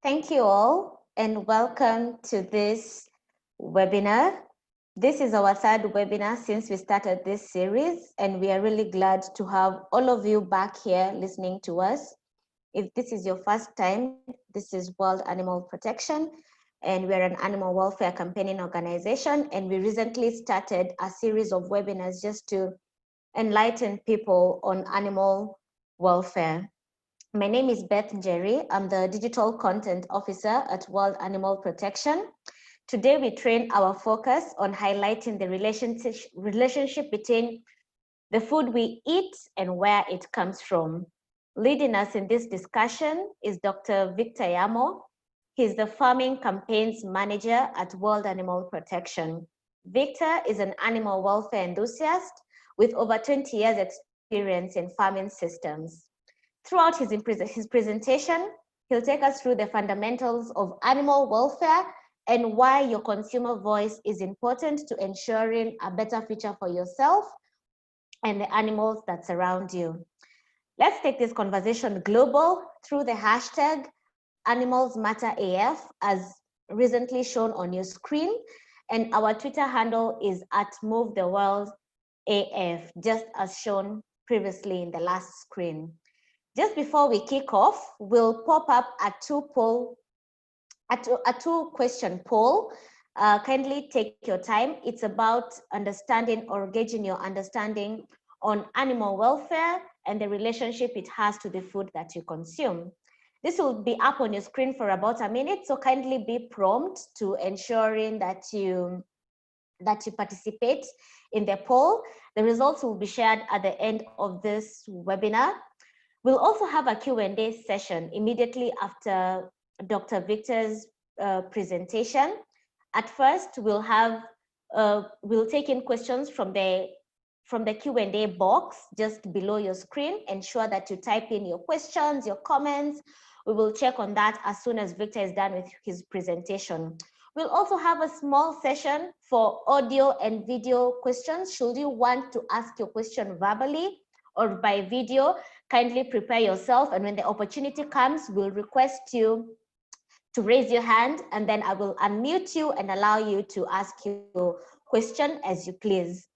Thank you all and welcome to this webinar. This is our third webinar since we started this series, and we are really glad to have all of you back here listening to us. If this is your first time, this is World Animal Protection, and we're an animal welfare campaigning organization, and we recently started a series of webinars just to enlighten people on animal welfare. My name is Beth Njeri. I'm the Digital Content Officer at World Animal Protection. Today, we train our focus on highlighting the relationship between the food we eat and where it comes from. Leading us in this discussion is Dr. Victor Yamo. He's the Farming Campaigns Manager at World Animal Protection. Victor is an animal welfare enthusiast with over 20 years experience in farming systems. Throughout his presentation, he'll take us through the fundamentals of animal welfare and why your consumer voice is important to ensuring a better future for yourself and the animals that surround you. Let's take this conversation global through the hashtag AnimalsMatterAF, as recently shown on your screen. And our Twitter handle is @MoveTheWorldAF, just as shown previously in the last screen. Just before we kick off, we'll pop up a two-question poll. Kindly take your time. It's about understanding or gauging your understanding on animal welfare and the relationship it has to the food that you consume. This will be up on your screen for about a minute, so kindly be prompt to ensuring that you participate in the poll. The results will be shared at the end of this webinar. We'll also have a Q&A session immediately after Dr. Victor's presentation. At first, we'll take in questions from the Q&A box just below your screen. Ensure that you type in your questions, your comments. We will check on that as soon as Victor is done with his presentation. We'll also have a small session for audio and video questions. Should you want to ask your question verbally or by video, kindly prepare yourself, and when the opportunity comes, we'll request you to raise your hand, and then I will unmute you and allow you to ask your question as you please.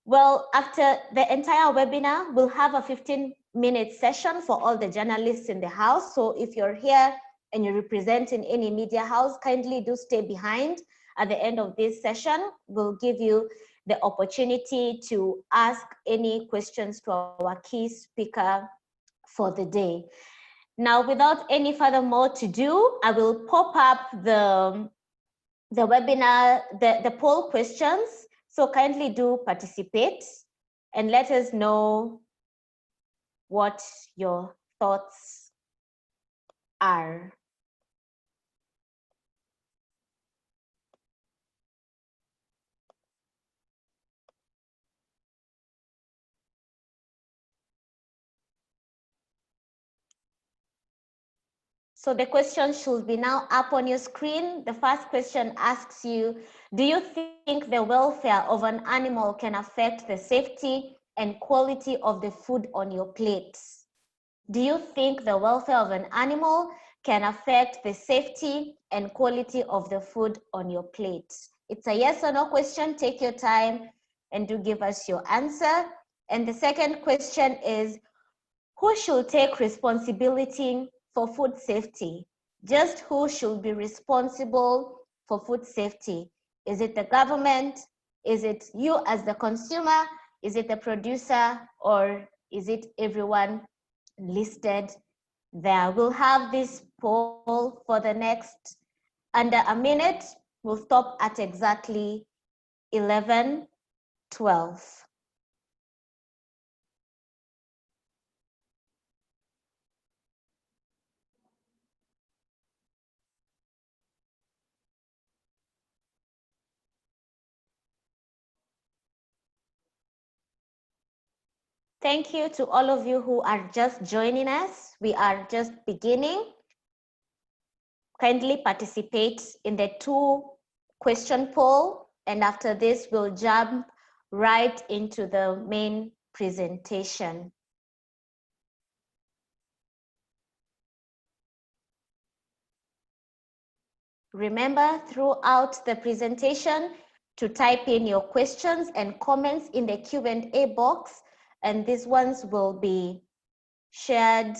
Well, after the entire webinar, we'll have a 15-minute session for all the journalists in the house. So if you're here and you're representing any media house, kindly do stay behind. At the end of this session, we'll give you the opportunity to ask any questions to our key speaker for the day. Now, without any further more to do, I will pop up the the webinar, the poll questions. So kindly do participate and let us know what your thoughts are. So the question should be now up on your screen. The first question asks you, do you think the welfare of an animal can affect the safety and quality of the food on your plate? Do you think the welfare of an animal can affect the safety and quality of the food on your plate? It's a yes or no question. Take your time and do give us your answer. And the second question is, who should take responsibility for food safety? Just who should be responsible for food safety? Is it the government? Is it you as the consumer? Is it the producer? Or is it everyone listed there? We'll have this poll for the next under a minute. We'll stop at exactly 11:12. Thank you to all of you who are just joining us. We are just beginning. Kindly participate in the 2-question poll, and after this, we'll jump right into the main presentation. Remember, throughout the presentation, to type in your questions and comments in the Q&A box, and these ones will be shared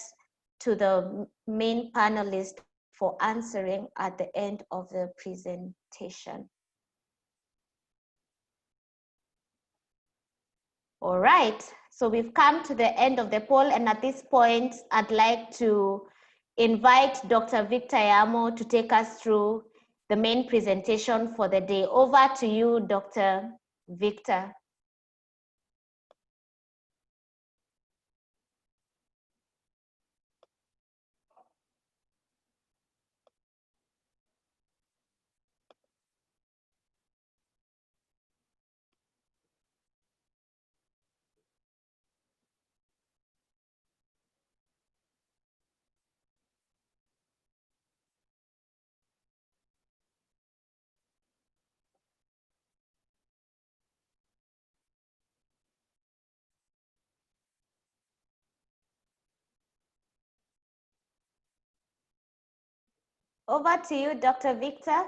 to the main panelist for answering at the end of the presentation. All right, so we've come to the end of the poll, and at this point, I'd like to invite Dr. Victor Yamo to take us through the main presentation for the day. Over to you, Dr. Victor. Over to you, Dr. Victor.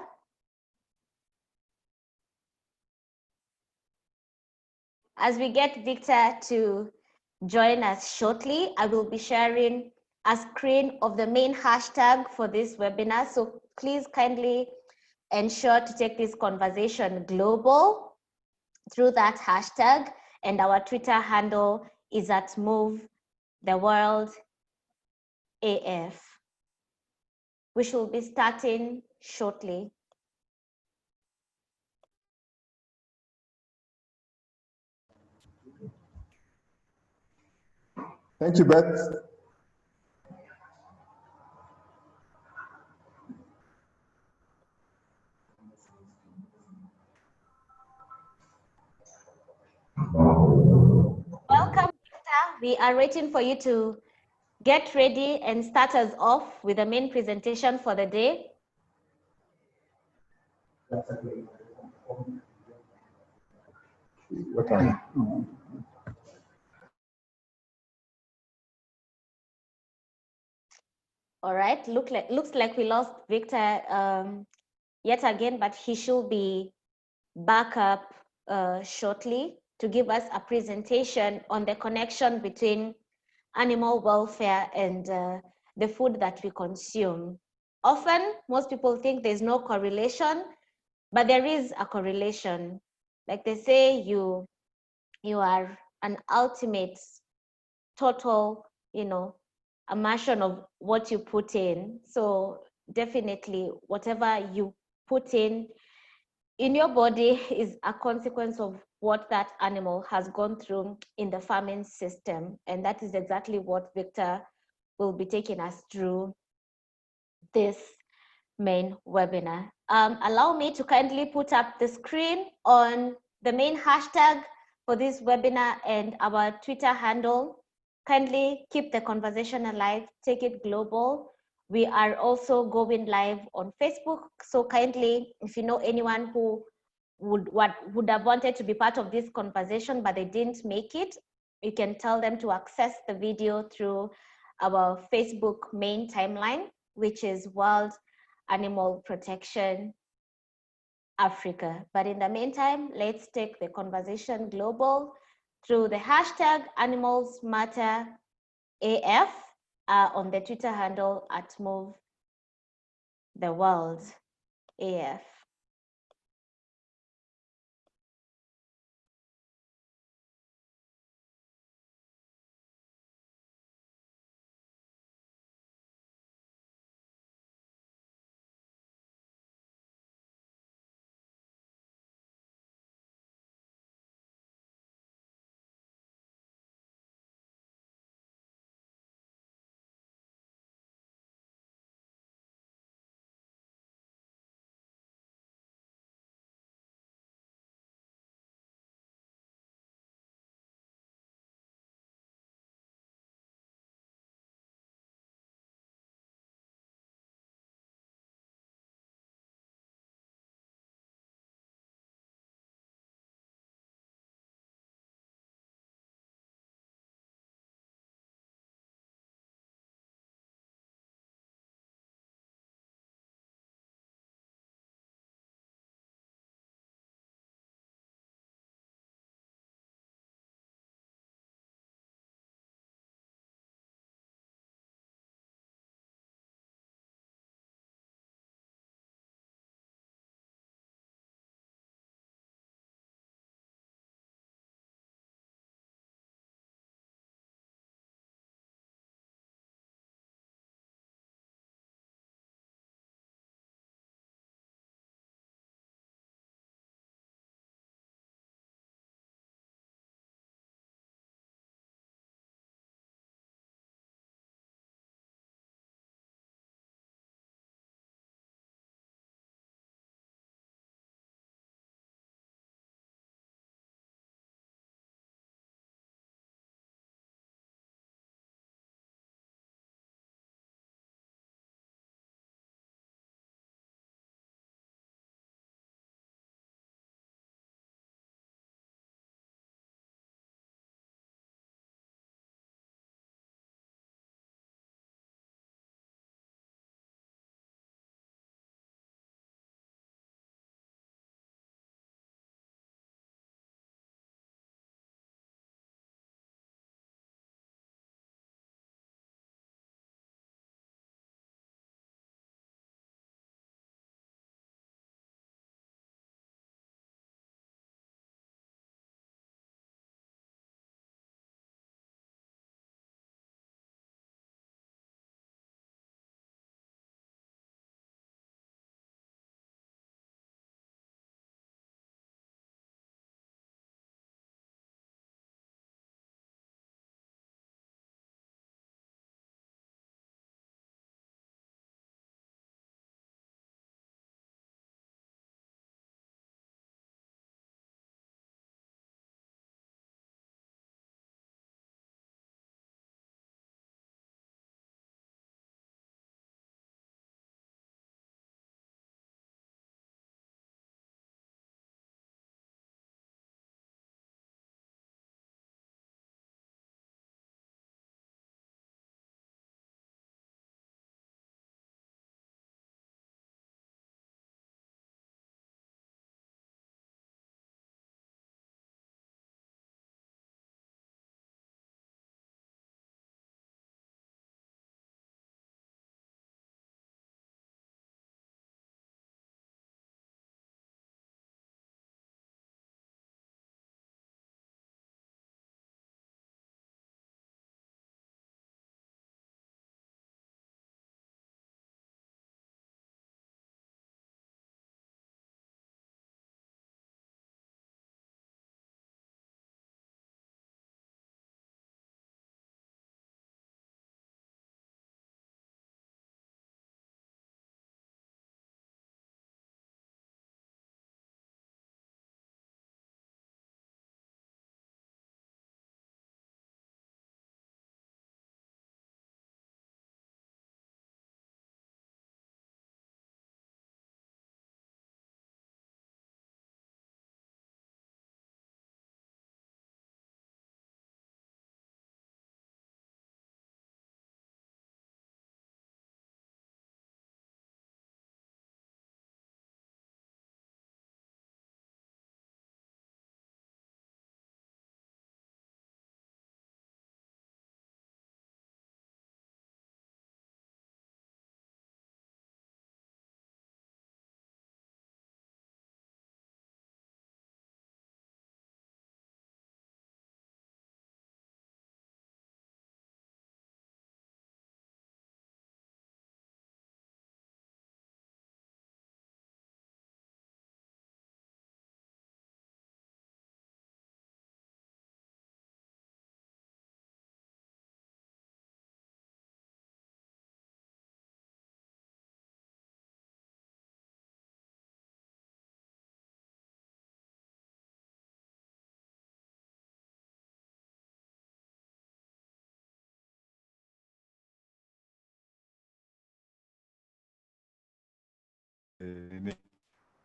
As we get Victor to join us shortly, I will be sharing a screen of the main hashtag for this webinar. So please kindly ensure to take this conversation global through that hashtag. And our Twitter handle is at Move the World AF. We shall be starting shortly. Thank you, Beth. Welcome, Victor. We are waiting for you to get ready and start us off with the main presentation for the day. Okay. All right, looks like we lost Victor yet again, but he should be back up shortly to give us a presentation on the connection between animal welfare and the food that we consume. Often, most people think there's no correlation, but there is a correlation. Like they say, you are an ultimate total, immersion of what you put in. So definitely whatever you put in in your body is a consequence of what that animal has gone through in the farming system. And that is exactly what Victor will be taking us through this main webinar. Allow me to kindly put up the screen on the main hashtag for this webinar and our Twitter handle. Kindly keep the conversation alive, take it global. We are also going live on Facebook. So kindly, if you know anyone who would have wanted to be part of this conversation, but they didn't make it, you can tell them to access the video through our Facebook main timeline, which is World Animal Protection Africa. But in the meantime, let's take the conversation global through the hashtag Animals Matter AF on the Twitter handle at Move the World AF.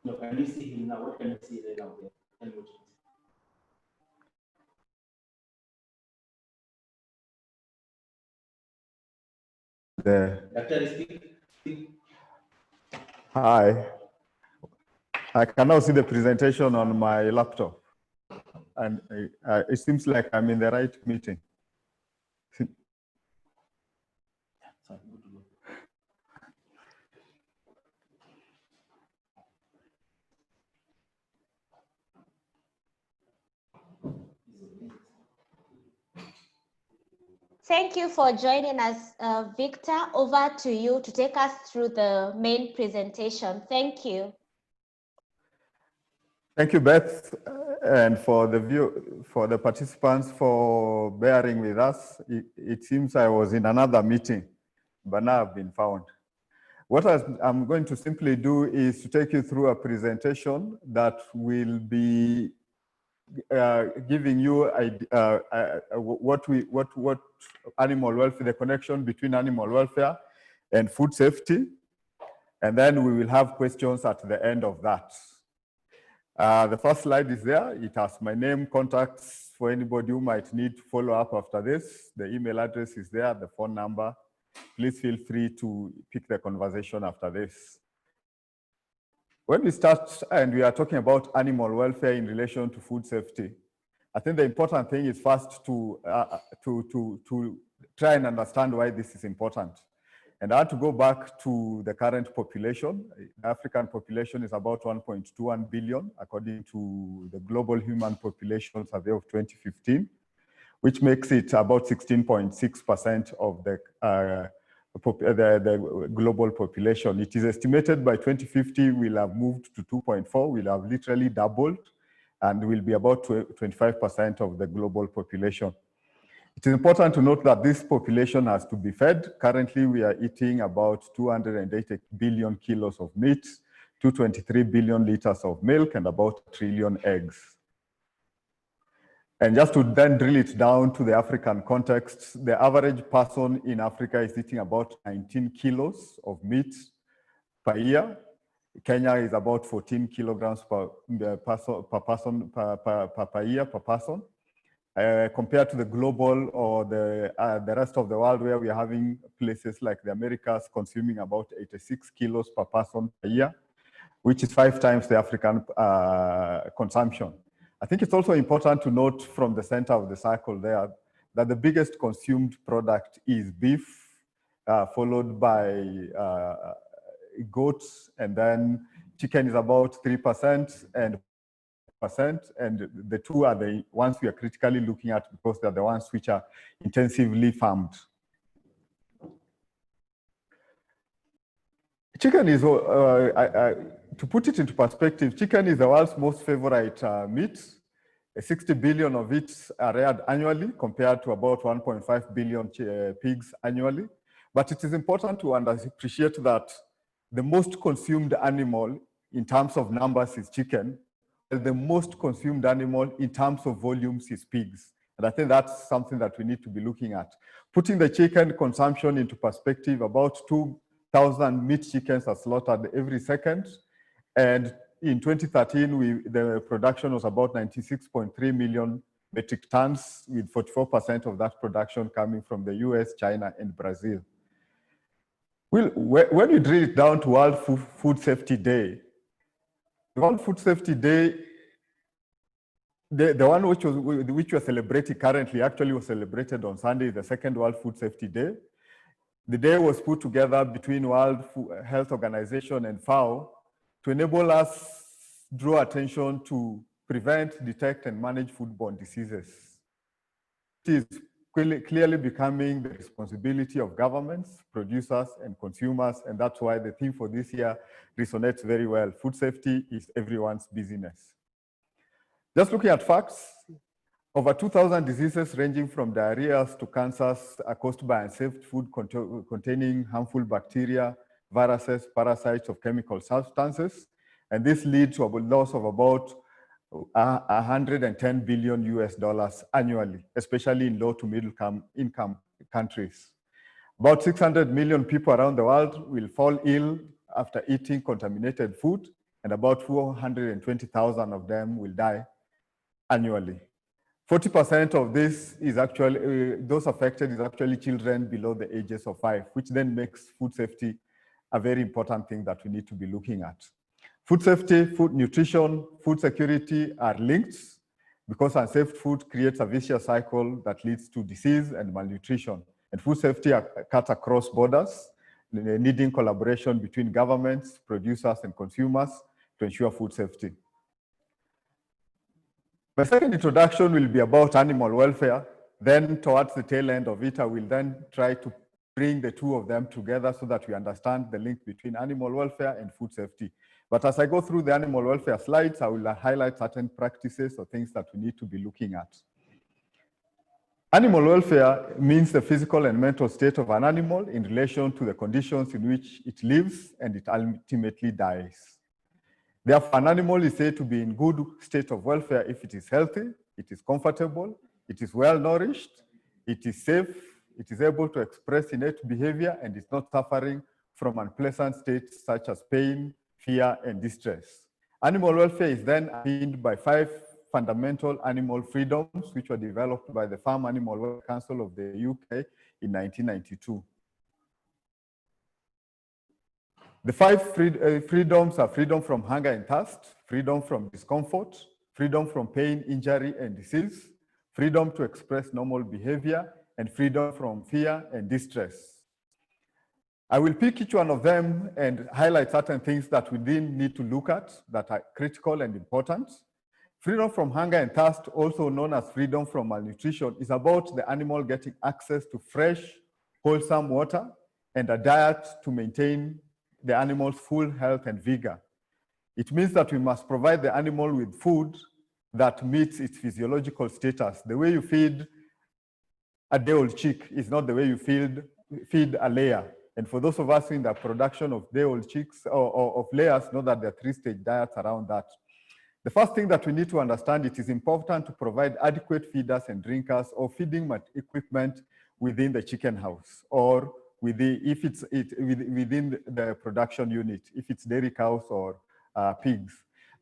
No, can you see him now? What can you see right now? Tell me what you see. Hi. I can now see the presentation on my laptop. And it seems like I'm in the right meeting. Thank you for joining us, Victor. Over to you to take us through the main presentation. Thank you. Thank you, Beth, and for the participants for bearing with us. It seems I was in another meeting, but now I've been found. What I'm going to simply do is to take you through a presentation that will be giving you what animal welfare, the connection between animal welfare and food safety, and then we will have questions at the end of that. The first slide is there. It has my name, contacts for anybody who might need to follow up after this. The email address is there, the phone number. Please feel free to pick the conversation after this. When we start and we are talking about animal welfare in relation to food safety, I think the important thing is first to try and understand why this is important. And I had to go back to the current population. The African population is about 1.21 billion, according to the Global Human Population Survey of 2015, which makes it about 16.6% of the global population. It is estimated by 2050 we'll have moved to 2.4, we'll have literally doubled, and will be about 25% of the global population. It is important to note that this population has to be fed. Currently, we are eating about 280 billion kilos of meat, 223 billion liters of milk, and about 1 trillion eggs. And just to then drill it down to the African context, the average person in Africa is eating about 19 kilos of meat per year. Kenya is about 14 kilograms per year per person. Compared to the global or the rest of the world, where we are having places like the Americas consuming about 86 kilos per person per year, which is 5 times the African consumption. I think it's also important to note from the center of the circle there that the biggest consumed product is beef, followed by goats, and then chicken is about 3% and the two are the ones we are critically looking at because they're the ones which are intensively farmed. Chicken is, to put it into perspective, chicken is the world's most favorite meat. 60 billion of it are reared annually compared to about 1.5 billion pigs annually. But it is important to appreciate that the most consumed animal in terms of numbers is chicken. The most consumed animal in terms of volumes is pigs. And I think that's something that we need to be looking at. Putting the chicken consumption into perspective, about 2,000 meat chickens are slaughtered every second. And in 2013, the production was about 96.3 million metric tons, with 44% of that production coming from the US, China, and Brazil. When we drill it down to World Food Safety Day, the World Food Safety Day, the one which we're celebrating currently actually was celebrated on Sunday, the second World Food Safety Day. The day was put together between World Health Organization and FAO to enable us draw attention to prevent, detect, and manage foodborne diseases. It is clearly becoming the responsibility of governments, producers, and consumers, and that's why the theme for this year resonates very well. Food safety is everyone's business. Just looking at facts, over 2,000 diseases ranging from diarrhea to cancers are caused by unsafe food containing harmful bacteria, viruses, parasites, of chemical substances. And this leads to a loss of about $110 billion US annually, especially in low to middle income countries. About 600 million people around the world will fall ill after eating contaminated food, and about 420,000 of them will die annually. 40% of this is actually, those affected is actually children below the ages of 5, which then makes food safety a very important thing that we need to be looking at. Food safety, food nutrition, food security are linked because unsafe food creates a vicious cycle that leads to disease and malnutrition. And food safety cuts across borders, needing collaboration between governments, producers, and consumers to ensure food safety. My second introduction will be about animal welfare. Then towards the tail end of it, I will then try to bring the two of them together so that we understand the link between animal welfare and food safety. But as I go through the animal welfare slides, I will highlight certain practices or things that we need to be looking at. Animal welfare means the physical and mental state of an animal in relation to the conditions in which it lives and it ultimately dies. Therefore, an animal is said to be in good state of welfare if it is healthy, it is comfortable, it is well nourished, it is safe, it is able to express innate behavior, and is not suffering from unpleasant states such as pain, fear, and distress. Animal welfare is then underpinned by 5 fundamental animal freedoms, which were developed by the Farm Animal Welfare Council of the UK in 1992. The 5 freedoms are freedom from hunger and thirst, freedom from discomfort, freedom from pain, injury, and disease, freedom to express normal behavior, and freedom from fear and distress. I will pick each one of them and highlight certain things that we then need to look at that are critical and important. Freedom from hunger and thirst, also known as freedom from malnutrition, is about the animal getting access to fresh, wholesome water and a diet to maintain the animal's full health and vigor. It means that we must provide the animal with food that meets its physiological status. The way you feed a day-old chick is not the way you feed a layer. And for those of us in the production of day-old chicks or of layers, know that there are 3-stage diets around that. The first thing that we need to understand, it is important to provide adequate feeders and drinkers or feeding equipment within the chicken house or within the production unit, if it's dairy cows or pigs.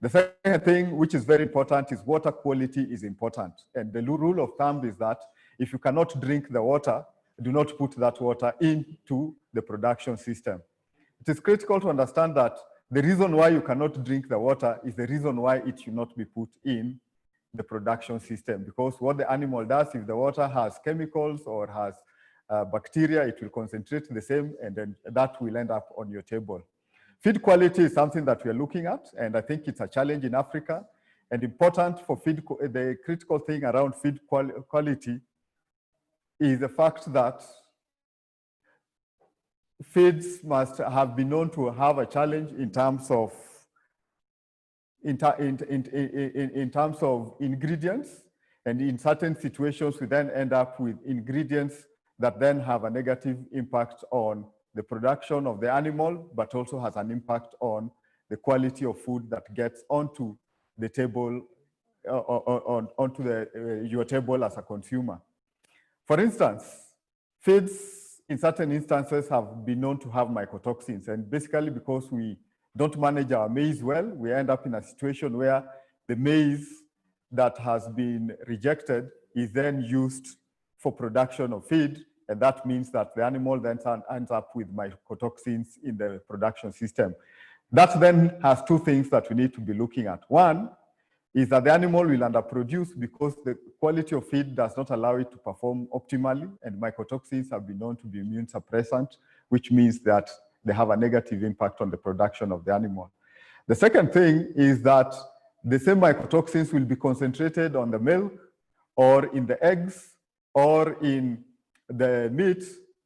The second thing, which is very important, is water quality is important. And the rule of thumb is that if you cannot drink the water, do not put that water into the production system. It is critical to understand that the reason why you cannot drink the water is the reason why it should not be put in the production system. Because what the animal does, if the water has chemicals or has bacteria, it will concentrate the same, and then that will end up on your table. Feed quality is something that we are looking at, and I think it's a challenge in Africa. And important for feed, the critical thing around feed quality is the fact that feeds must have been known to have a challenge in terms of terms of ingredients, and in certain situations we then end up with ingredients that then have a negative impact on the production of the animal, but also has an impact on the quality of food that gets onto the table, onto your table as a consumer. For instance, feeds in certain instances have been known to have mycotoxins, and basically because we don't manage our maize well, we end up in a situation where the maize that has been rejected is then used for production of feed, and that means that the animal then ends up with mycotoxins in the production system. That then has 2 things that we need to be looking at. One is that the animal will underproduce because the quality of feed does not allow it to perform optimally, and mycotoxins have been known to be immune suppressant, which means that they have a negative impact on the production of the animal. The second thing is that the same mycotoxins will be concentrated on the milk or in the eggs or in the meat,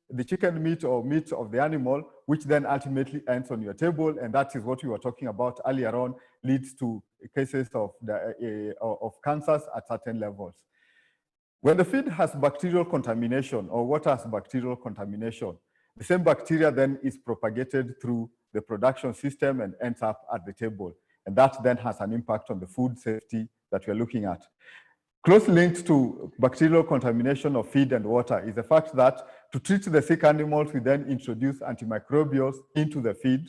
the chicken meat or meat of the animal, which then ultimately ends on your table. And that is what we were talking about earlier on, leads to cases of cancers at certain levels. When the feed has bacterial contamination or water has bacterial contamination, the same bacteria then is propagated through the production system and ends up at the table. And that then has an impact on the food safety that we're looking at. Closely linked to bacterial contamination of feed and water is the fact that to treat the sick animals, we then introduce antimicrobials into the feed.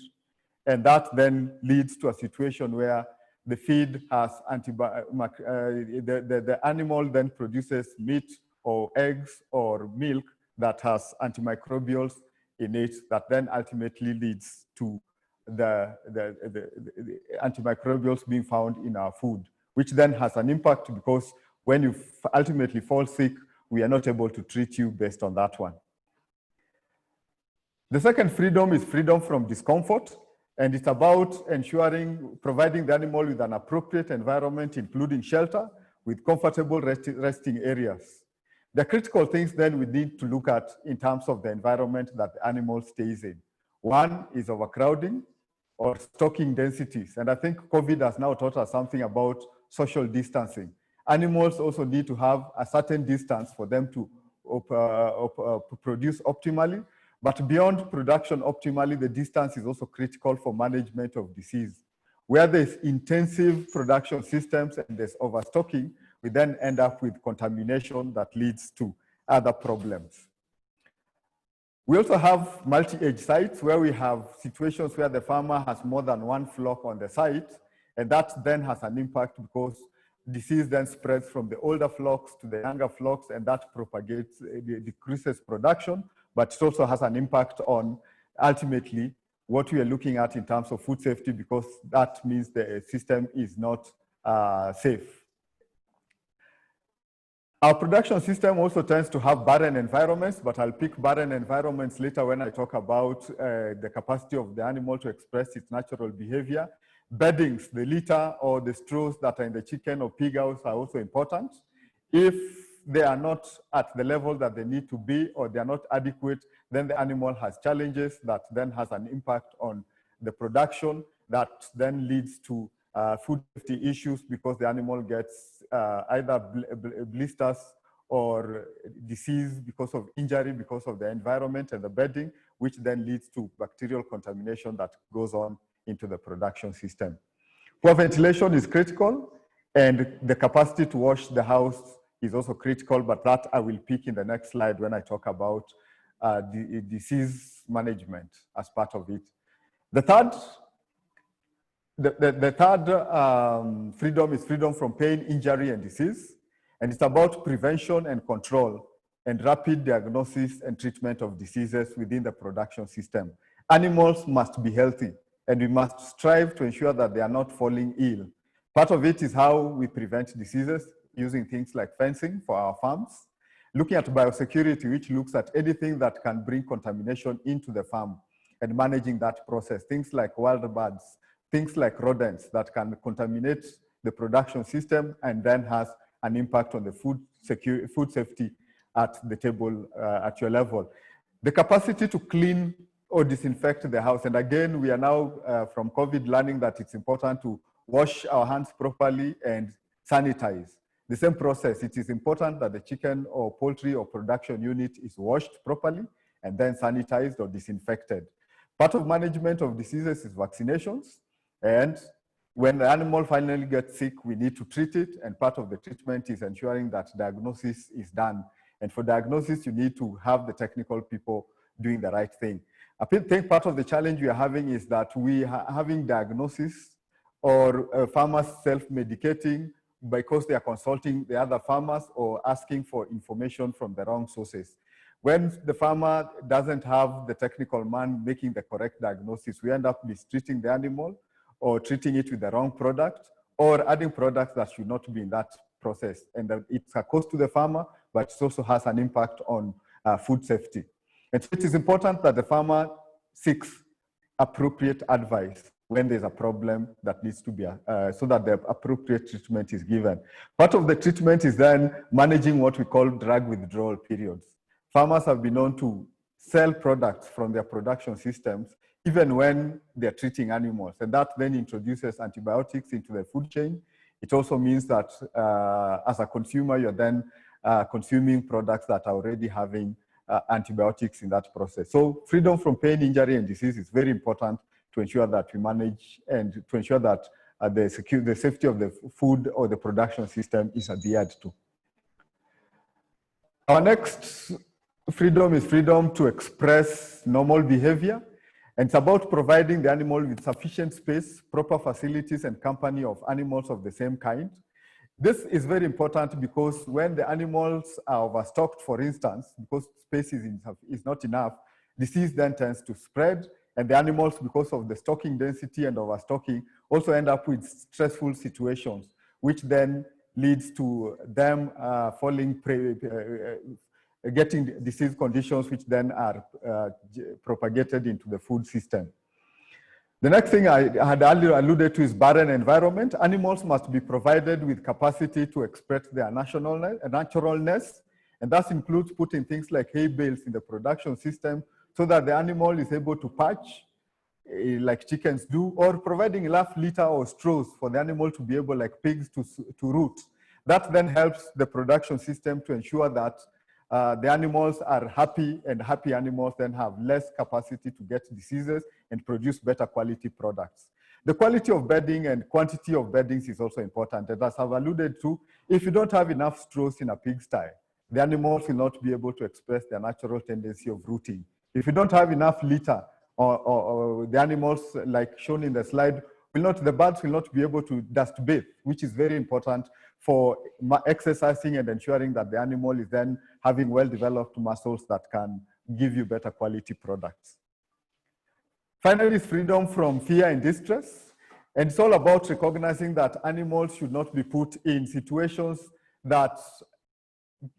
And that then leads to a situation where the feed has the animal then produces meat or eggs or milk that has antimicrobials in it that then ultimately leads to the antimicrobials being found in our food, which then has an impact because when you ultimately fall sick, we are not able to treat you based on that one. The second freedom is freedom from discomfort, and it's about providing the animal with an appropriate environment, including shelter, with comfortable resting areas. The critical things then we need to look at in terms of the environment that the animal stays in. One is overcrowding or stocking densities. And I think COVID has now taught us something about social distancing. Animals also need to have a certain distance for them to produce optimally. But beyond production optimally, the distance is also critical for management of disease. Where there's intensive production systems and there's overstocking, we then end up with contamination that leads to other problems. We also have multi-age sites where we have situations where the farmer has more than one flock on the site, and that then has an impact because disease then spreads from the older flocks to the younger flocks, and that propagates, decreases production, but it also has an impact on ultimately what we are looking at in terms of food safety, because that means the system is not safe. Our production system also tends to have barren environments, but I'll pick barren environments later when I talk about the capacity of the animal to express its natural behavior. Beddings, the litter or the straws that are in the chicken or pig house are also important. If they are not at the level that they need to be or they are not adequate, then the animal has challenges that then has an impact on the production that then leads to food safety issues because the animal gets either blisters or disease because of injury, because of the environment and the bedding, which then leads to bacterial contamination that goes on into the production system. Poor ventilation is critical, and the capacity to wash the house is also critical, but that I will pick in the next slide when I talk about the disease management as part of it. The third freedom is freedom from pain, injury, and disease. And it's about prevention and control and rapid diagnosis and treatment of diseases within the production system. Animals must be healthy, and we must strive to ensure that they are not falling ill. Part of it is how we prevent diseases using things like fencing for our farms, looking at biosecurity, which looks at anything that can bring contamination into the farm and managing that process, things like wild birds, things like rodents that can contaminate the production system and then has an impact on the food safety at the table, at your level. The capacity to clean or disinfect the house. And again, we are now from COVID learning that it's important to wash our hands properly and sanitize. The same process, it is important that the chicken or poultry or production unit is washed properly and then sanitized or disinfected. Part of management of diseases is vaccinations. And when the animal finally gets sick, we need to treat it. And part of the treatment is ensuring that diagnosis is done. And for diagnosis, you need to have the technical people doing the right thing. I think part of the challenge we are having is that we are having diagnosis or farmers self-medicating because they are consulting the other farmers or asking for information from the wrong sources. When the farmer doesn't have the technical man making the correct diagnosis, we end up mistreating the animal or treating it with the wrong product or adding products that should not be in that process. And it's a cost to the farmer, but it also has an impact on food safety. And so it is important that the farmer seeks appropriate advice when there's a problem that needs to be, so that the appropriate treatment is given. Part of the treatment is then managing what we call drug withdrawal periods. Farmers have been known to sell products from their production systems even when they're treating animals. And that then introduces antibiotics into the food chain. It also means that as a consumer, you're then consuming products that are already having antibiotics in that process. So freedom from pain, injury, and disease is very important to ensure that we manage and to ensure that the safety of the food or the production system is adhered to. Our next freedom is freedom to express normal behavior. And it's about providing the animal with sufficient space, proper facilities, and company of animals of the same kind. This is very important because when the animals are overstocked, for instance, because space is not enough, disease then tends to spread, and the animals, because of the stocking density and overstocking, also end up with stressful situations, which then leads to them getting disease conditions, which then are propagated into the food system. The next thing I had earlier alluded to is barren environment. Animals must be provided with capacity to express their naturalness, and that includes putting things like hay bales in the production system so that the animal is able to patch, like chickens do, or providing enough litter or straws for the animal to be able, like pigs, to root. That then helps the production system to ensure that the animals are happy, and happy animals then have less capacity to get diseases and produce better quality products. The quality of bedding and quantity of beddings is also important. And as I've alluded to, if you don't have enough straws in a pigsty, the animals will not be able to express their natural tendency of rooting. If you don't have enough litter, or the animals, like shown in the slide, the birds will not be able to dust bathe, which is very important for exercising and ensuring that the animal is then having well-developed muscles that can give you better quality products. Finally, is freedom from fear and distress. And it's all about recognizing that animals should not be put in situations that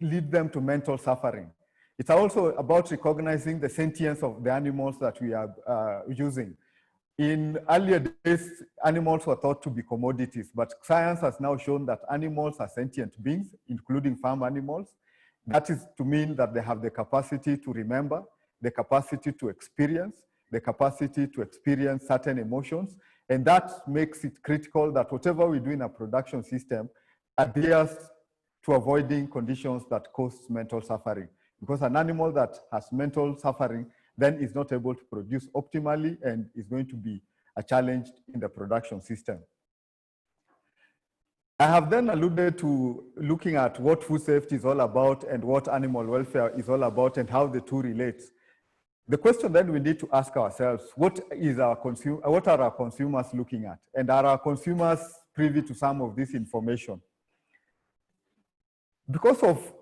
lead them to mental suffering. It's also about recognizing the sentience of the animals that we are using. In earlier days, animals were thought to be commodities, but science has now shown that animals are sentient beings, including farm animals. That is to mean that they have the capacity to remember, the capacity to experience, the capacity to experience certain emotions. And that makes it critical that whatever we do in a production system adheres to avoiding conditions that cause mental suffering. Because an animal that has mental suffering then is not able to produce optimally and is going to be a challenge in the production system. I have then alluded to looking at what food safety is all about and what animal welfare is all about and how the two relate. The question then we need to ask ourselves, what are our consumers looking at? And are our consumers privy to some of this information? Because of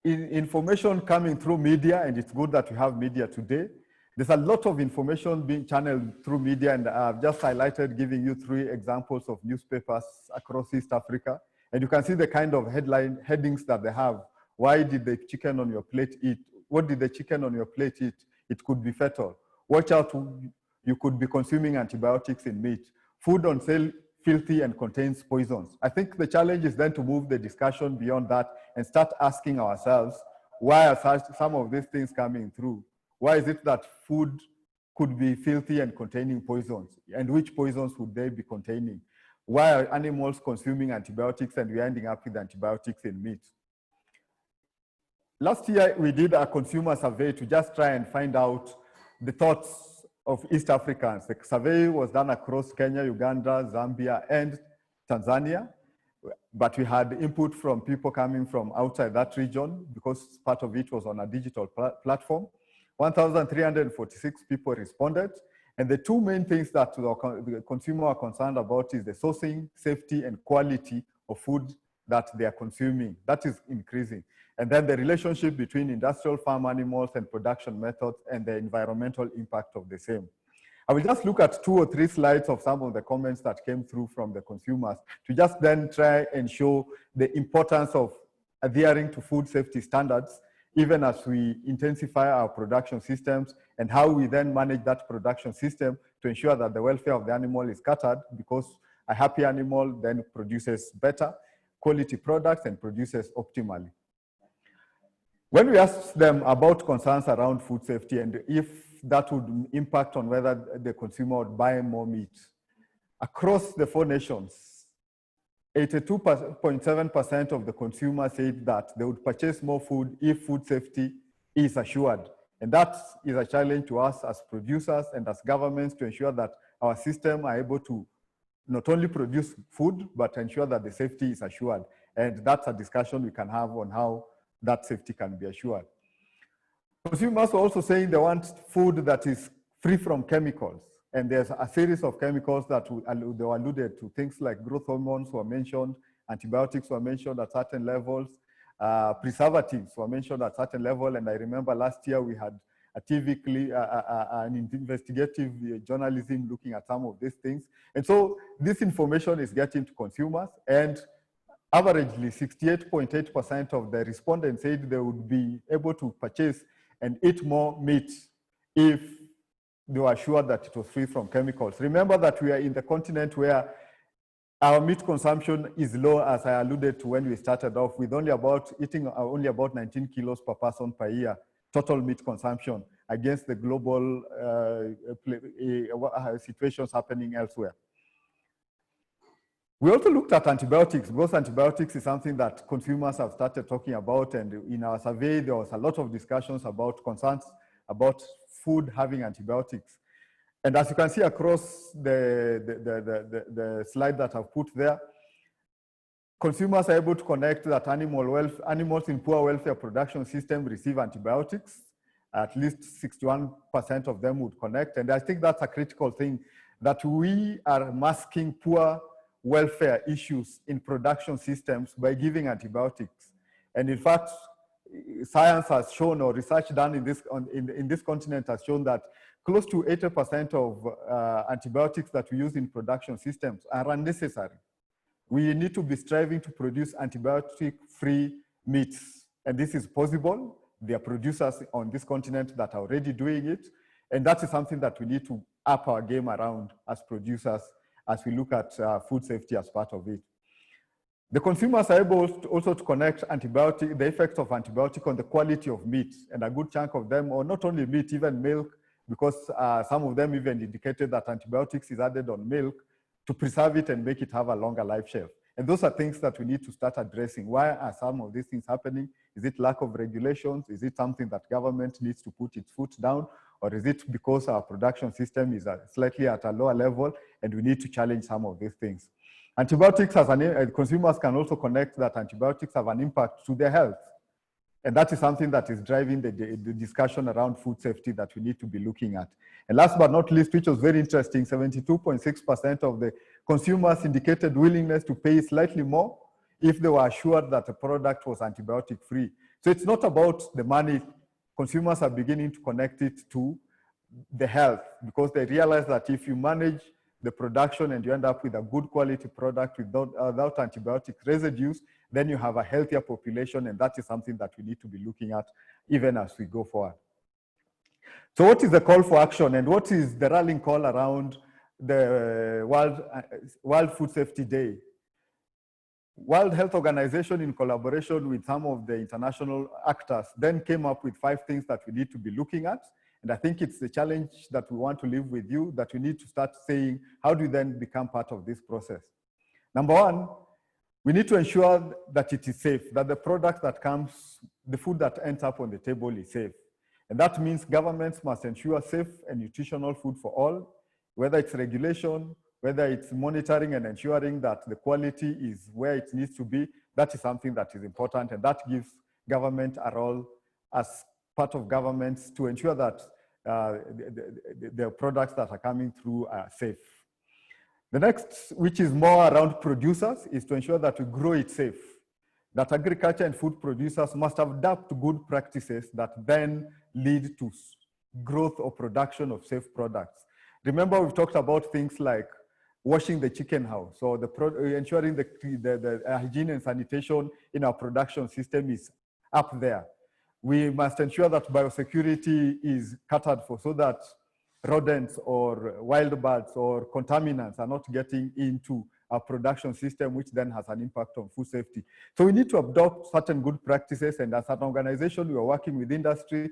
information coming through media, and it's good that we have media today, there's a lot of information being channeled through media, and I've just highlighted, giving you 3 examples of newspapers across East Africa. And you can see the kind of headings that they have. Why did the chicken on your plate eat? What did the chicken on your plate eat? It could be fatal. Watch out, you could be consuming antibiotics in meat. Food on sale, filthy and contains poisons. I think the challenge is then to move the discussion beyond that and start asking ourselves, why are some of these things coming through? Why is it that food could be filthy and containing poisons? And which poisons would they be containing? Why are animals consuming antibiotics and we're ending up with antibiotics in meat? Last year, we did a consumer survey to just try and find out the thoughts of East Africans. The survey was done across Kenya, Uganda, Zambia, and Tanzania. But we had input from people coming from outside that region because part of it was on a digital platform. 1,346 people responded. And the 2 main things that the consumer are concerned about is the sourcing, safety, and quality of food that they are consuming. That is increasing. And then the relationship between industrial farm animals and production methods and the environmental impact of the same. I will just look at 2 or 3 slides of some of the comments that came through from the consumers to just then try and show the importance of adhering to food safety standards, even as we intensify our production systems, and how we then manage that production system to ensure that the welfare of the animal is catered, because a happy animal then produces better quality products and produces optimally. When we asked them about concerns around food safety and if that would impact on whether the consumer would buy more meat, across the 4 nations, 82.7% of the consumers said that they would purchase more food if food safety is assured. And that is a challenge to us as producers and as governments to ensure that our system are able to not only produce food, but ensure that the safety is assured. And that's a discussion we can have on how that safety can be assured. Consumers are also saying they want food that is free from chemicals. And there's a series of chemicals that they were alluded to. Things like growth hormones were mentioned, antibiotics were mentioned at certain levels, preservatives were mentioned at certain level. And I remember last year we had a TV clip, an investigative journalism looking at some of these things. And so this information is getting to consumers, and averagely 68.8% of the respondents said they would be able to purchase and eat more meat if they were sure that it was free from chemicals. Remember that we are in the continent where our meat consumption is low, as I alluded to when we started off, with only about 19 kilos per person per year, total meat consumption, against the global situations happening elsewhere. We also looked at antibiotics, because antibiotics is something that consumers have started talking about. And in our survey, there was a lot of discussions about concerns about food having antibiotics. And as you can see across the slide that I've put there, consumers are able to connect that animals in poor welfare production system receive antibiotics. At least 61% of them would connect. And I think that's a critical thing, that we are masking poor welfare issues in production systems by giving antibiotics. And in fact, science has shown, or research done in this continent has shown, that close to 80% of antibiotics that we use in production systems are unnecessary. We need to be striving to produce antibiotic-free meats. And this is possible. There are producers on this continent that are already doing it. And that is something that we need to up our game around as producers, as we look at food safety as part of it. The consumers are able also to connect the effects of antibiotic on the quality of meat. And a good chunk of them, or not only meat, even milk, because some of them even indicated that antibiotics is added on milk to preserve it and make it have a longer life shelf. And those are things that we need to start addressing. Why are some of these things happening? Is it lack of regulations? Is it something that government needs to put its foot down? Or is it because our production system is slightly at a lower level and we need to challenge some of these things? Antibiotics, consumers can also connect that antibiotics have an impact to their health. And that is something that is driving the discussion around food safety that we need to be looking at. And last but not least, which was very interesting, 72.6% of the consumers indicated willingness to pay slightly more if they were assured that the product was antibiotic free. So it's not about the money. Consumers are beginning to connect it to the health, because they realize that if you manage the production and you end up with a good quality product without antibiotic residues, then you have a healthier population, and that is something that we need to be looking at even as we go forward. So what is the call for action, and what is the rallying call around the World Food Safety Day? World Health Organization, in collaboration with some of the international actors, then came up with 5 things that we need to be looking at. And I think it's the challenge that we want to leave with you, that we need to start saying, how do we then become part of this process? Number 1, we need to ensure that it is safe, that the product that comes, the food that ends up on the table is safe. And that means governments must ensure safe and nutritional food for all, whether it's regulation, whether it's monitoring and ensuring that the quality is where it needs to be. That is something that is important, and that gives government a role as part of governments to ensure that the products that are coming through are safe. The next, which is more around producers, is to ensure that we grow it safe. That agriculture and food producers must adapt to good practices that then lead to growth or production of safe products. Remember, we've talked about things like washing the chicken house, or ensuring the hygiene and sanitation in our production system is up there. We must ensure that biosecurity is catered for, so that rodents or wild birds or contaminants are not getting into our production system, which then has an impact on food safety. So we need to adopt certain good practices, and as an organization, we are working with industry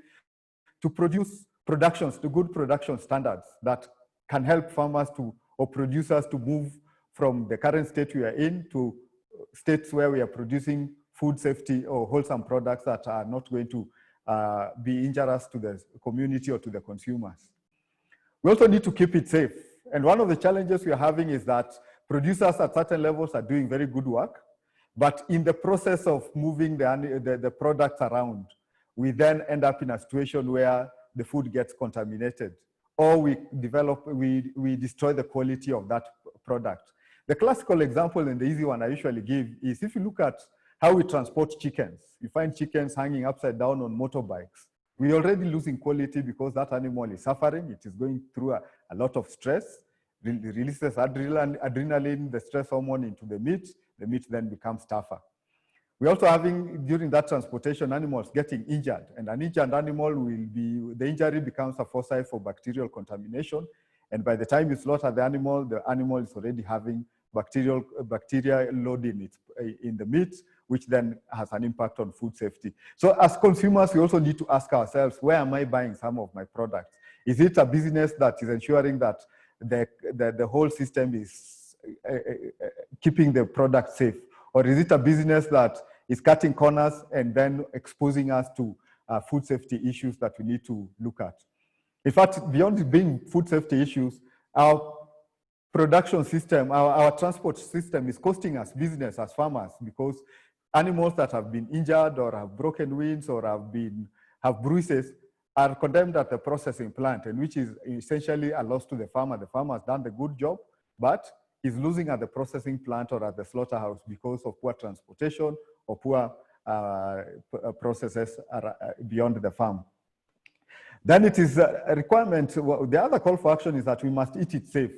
to produce good production standards that can help farmers or producers to move from the current state we are in to states where we are producing food safety or wholesome products that are not going to be injurious to the community or to the consumers. We also need to keep it safe. And one of the challenges we are having is that producers at certain levels are doing very good work, but in the process of moving the products around, we then end up in a situation where the food gets contaminated, or we destroy the quality of that product. The classical example and the easy one I usually give is if you look at how we transport chickens. You find chickens hanging upside down on motorbikes. We're already losing quality because that animal is suffering. It is going through a lot of stress. It releases adrenaline, the stress hormone into the meat. The meat then becomes tougher. We're also having, during that transportation, animals getting injured. And an injured animal the injury becomes a foci for bacterial contamination. And by the time you slaughter the animal is already having bacteria load in the meat, which then has an impact on food safety. So as consumers, we also need to ask ourselves, where am I buying some of my products? Is it a business that is ensuring that the whole system is keeping the product safe? Or is it a business that is cutting corners and then exposing us to food safety issues that we need to look at? In fact, beyond it being food safety issues, our production system, our transport system is costing us business as farmers, because animals that have been injured or have broken wings or have bruises are condemned at the processing plant, and which is essentially a loss to the farmer. The farmer has done the good job, but is losing at the processing plant or at the slaughterhouse because of poor transportation or poor processes beyond the farm. Then it is a requirement. The other call for action is that we must eat it safe.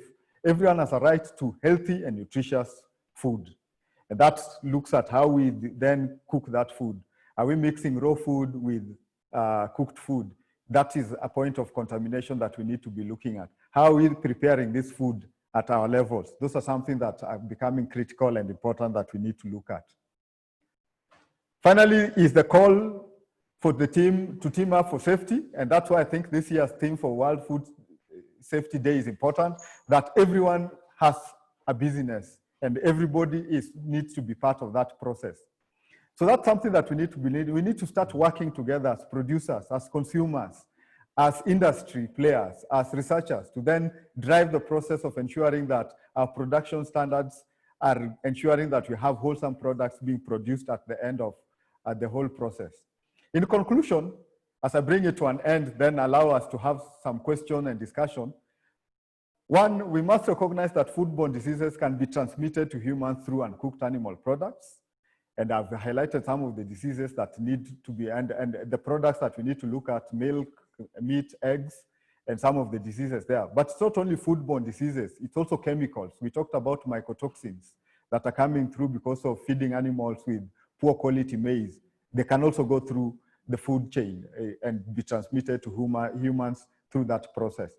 Everyone has a right to healthy and nutritious food. And that looks at how we then cook that food. Are we mixing raw food with cooked food? That is a point of contamination that we need to be looking at. How are we preparing this food at our levels? Those are something that are becoming critical and important that we need to look at. Finally, is the call for the team to team up for safety. And that's why I think this year's theme for World Food Safety Day is important, that everyone has a business and everybody needs to be part of that process. So that's something that we need to believe. We need to start working together as producers, as consumers, as industry players, as researchers, to then drive the process of ensuring that our production standards are ensuring that we have wholesome products being produced at the end of the whole process. In conclusion, as I bring it to an end, then allow us to have some question and discussion. One, we must recognize that foodborne diseases can be transmitted to humans through uncooked animal products. And I've highlighted some of the diseases that need to be, and the products that we need to look at: milk, meat, eggs, and some of the diseases there. But it's not only foodborne diseases, it's also chemicals. We talked about mycotoxins that are coming through because of feeding animals with poor quality maize. They can also go through the food chain and be transmitted to humans through that process.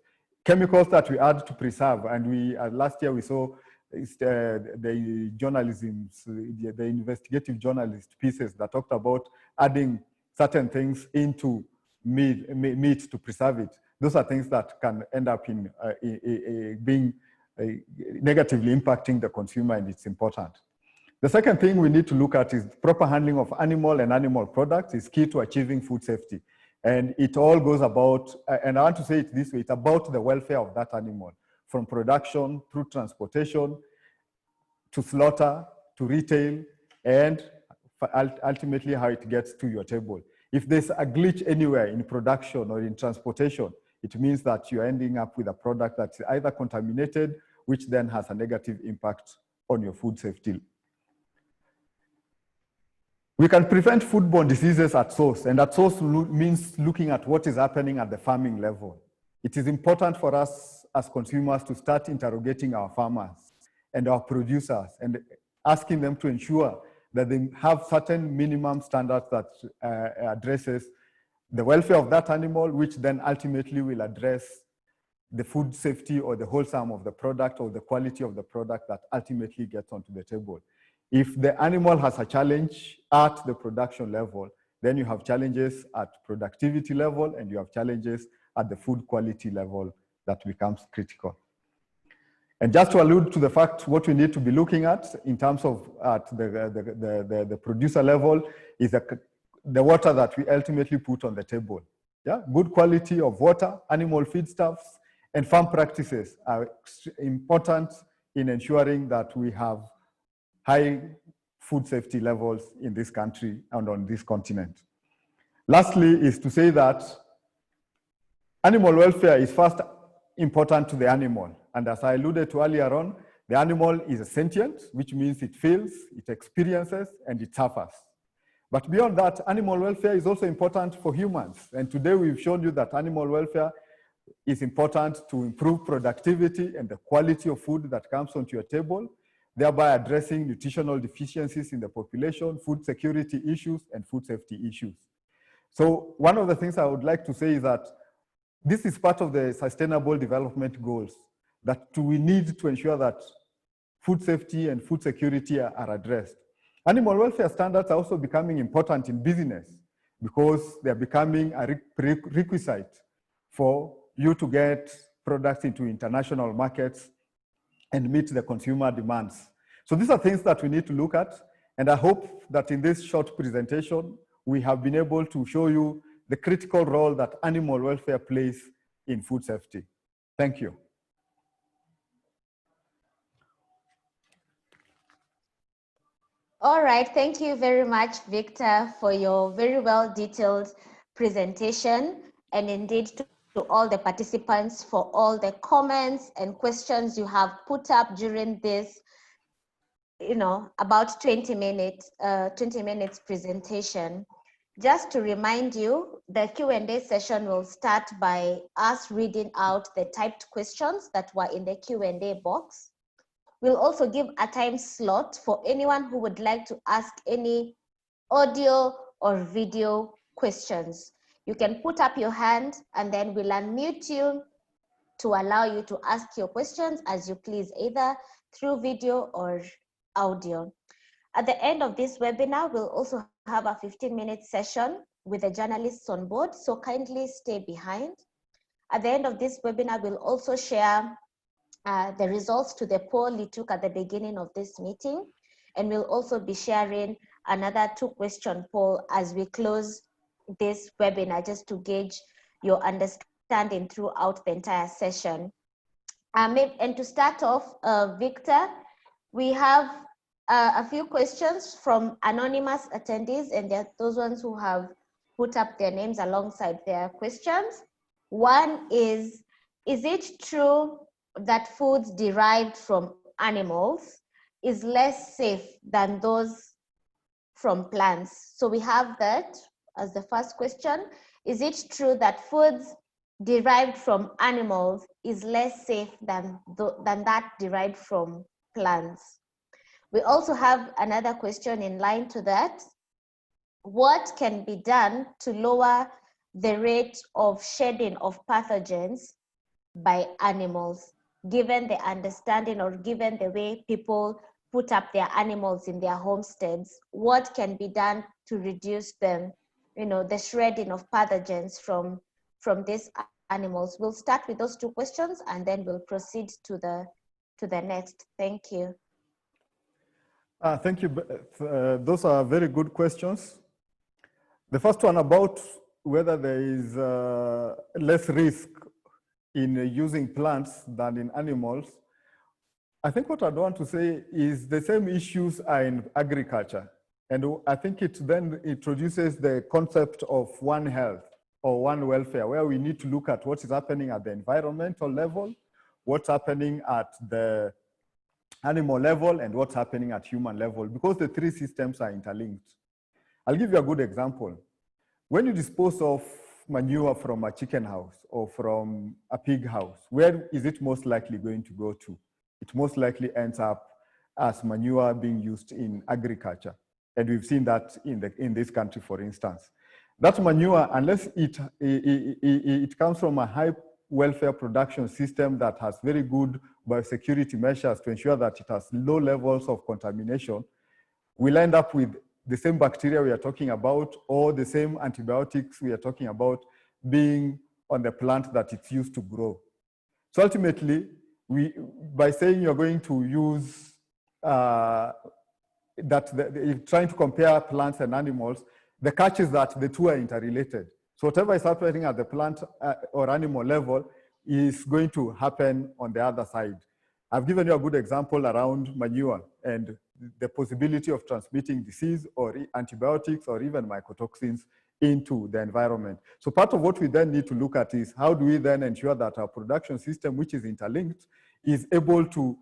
Chemicals that we add to preserve, and we last year we saw the journalisms, the investigative journalist pieces that talked about adding certain things into meat to preserve it. Those are things that can end up in being negatively impacting the consumer, and it's important. The second thing we need to look at is proper handling of animal and animal products is key to achieving food safety. And it all goes about, and I want to say it this way, it's about the welfare of that animal, from production through transportation to slaughter to retail, and ultimately how it gets to your table. If there's a glitch anywhere in production or in transportation, it means that you're ending up with a product that's either contaminated, which then has a negative impact on your food safety. We can prevent foodborne diseases at source, and at source means looking at what is happening at the farming level. It is important for us as consumers to start interrogating our farmers and our producers and asking them to ensure that they have certain minimum standards that addresses the welfare of that animal, which then ultimately will address the food safety or the wholesome of the product or the quality of the product that ultimately gets onto the table. If the animal has a challenge at the production level, then you have challenges at productivity level and you have challenges at the food quality level that becomes critical. And just to allude to the fact, what we need to be looking at in terms of at the producer level is the water that we ultimately put on the table. Yeah, good quality of water, animal feedstuffs, and farm practices are important in ensuring that we have high food safety levels in this country and on this continent. Lastly is to say that animal welfare is first important to the animal. And as I alluded to earlier on, the animal is sentient, which means it feels, it experiences, and it suffers. But beyond that, animal welfare is also important for humans. And today we've shown you that animal welfare is important to improve productivity and the quality of food that comes onto your table, thereby addressing nutritional deficiencies in the population, food security issues, and food safety issues. So one of the things I would like to say is that this is part of the Sustainable Development Goals, that we need to ensure that food safety and food security are addressed. Animal welfare standards are also becoming important in business because they're becoming a prerequisite for you to get products into international markets and meet the consumer demands. So these are things that we need to look at. And I hope that in this short presentation, we have been able to show you the critical role that animal welfare plays in food safety. Thank you. All right, thank you very much, Victor, for your very well detailed presentation, and indeed to all the participants for all the comments and questions you have put up during this, about 20 minutes presentation. Just to remind you, the Q&A session will start by us reading out the typed questions that were in the Q&A box. We'll also give a time slot for anyone who would like to ask any audio or video questions. You can put up your hand and then we'll unmute you to allow you to ask your questions as you please, either through video or audio. At the end of this webinar, we'll also have a 15-minute session with the journalists on board, so kindly stay behind. At the end of this webinar, we'll also share the results to the poll you took at the beginning of this meeting. And we'll also be sharing another 2-question poll as we close this webinar, just to gauge your understanding throughout the entire session. And to start off, Victor, we have a few questions from anonymous attendees, and they're those ones who have put up their names alongside their questions. One is it true that foods derived from animals is less safe than those from plants? So we have that as the first question. Is it true that foods derived from animals is less safe than that derived from plants? We also have another question in line to that. What can be done to lower the rate of shedding of pathogens by animals, given the understanding or given the way people put up their animals in their homesteads? What can be done to reduce them, the shredding of pathogens from these animals? We'll start with those 2 questions and then we'll proceed to the next. Thank you. Thank you. Those are very good questions. The first one about whether there is less risk in using plants than in animals. I think what I'd want to say is the same issues are in agriculture. And I think it then introduces the concept of one health or one welfare, where we need to look at what is happening at the environmental level, what's happening at the animal level, and what's happening at human level, because the 3 systems are interlinked. I'll give you a good example. When you dispose of manure from a chicken house or from a pig house, where is it most likely going to go to? It most likely ends up as manure being used in agriculture. And we've seen that in this country, for instance. That manure, unless it comes from a high welfare production system that has very good biosecurity measures to ensure that it has low levels of contamination, we'll end up with the same bacteria we are talking about or the same antibiotics we are talking about being on the plant that it's used to grow. So ultimately, by saying you're going to use trying to compare plants and animals, the catch is that the 2 are interrelated. So whatever is happening at the plant or animal level is going to happen on the other side. I've given you a good example around manure and the possibility of transmitting disease or antibiotics or even mycotoxins into the environment. So part of what we then need to look at is how do we then ensure that our production system, which is interlinked, is able to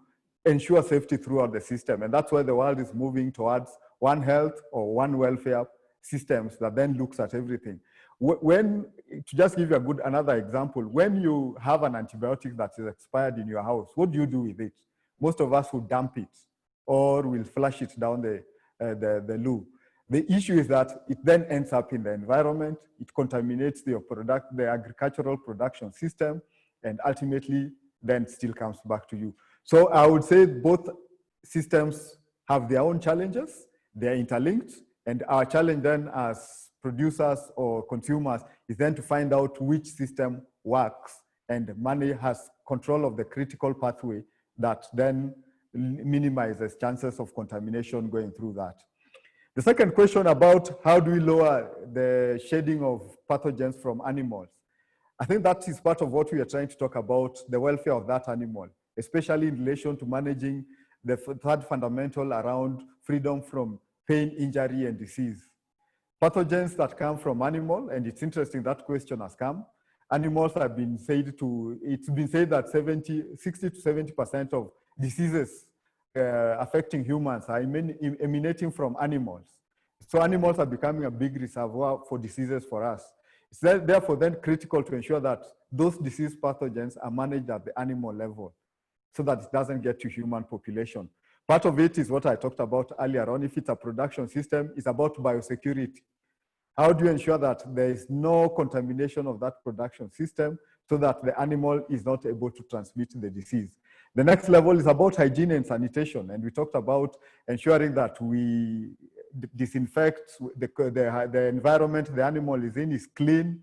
ensure safety throughout the system. And that's why the world is moving towards one health or one welfare systems that then looks at everything. When, to just give you another example, when you have an antibiotic that is expired in your house, what do you do with it? Most of us will dump it or will flush it down the loo. The issue is that it then ends up in the environment, it contaminates the agricultural production system, and ultimately then still comes back to you. So I would say both systems have their own challenges, they're interlinked, and our challenge then as producers or consumers is then to find out which system works, and money has control of the critical pathway that then minimizes chances of contamination going through that. The second question about how do we lower the shedding of pathogens from animals? I think that is part of what we are trying to talk about, the welfare of that animal, especially in relation to managing the third fundamental around freedom from pain, injury, and disease. Pathogens that come from animal, and it's interesting that question has come. Animals have been said to, it's been said that 60 to 70% of diseases affecting humans are emanating from animals. So animals are becoming a big reservoir for diseases for us. It's therefore then critical to ensure that those disease pathogens are managed at the animal level so that it doesn't get to human population. Part of it is what I talked about earlier on. If it's a production system, it's about biosecurity. How do you ensure that there is no contamination of that production system so that the animal is not able to transmit the disease? The next level is about hygiene and sanitation. And we talked about ensuring that we disinfect the environment the animal is in is clean,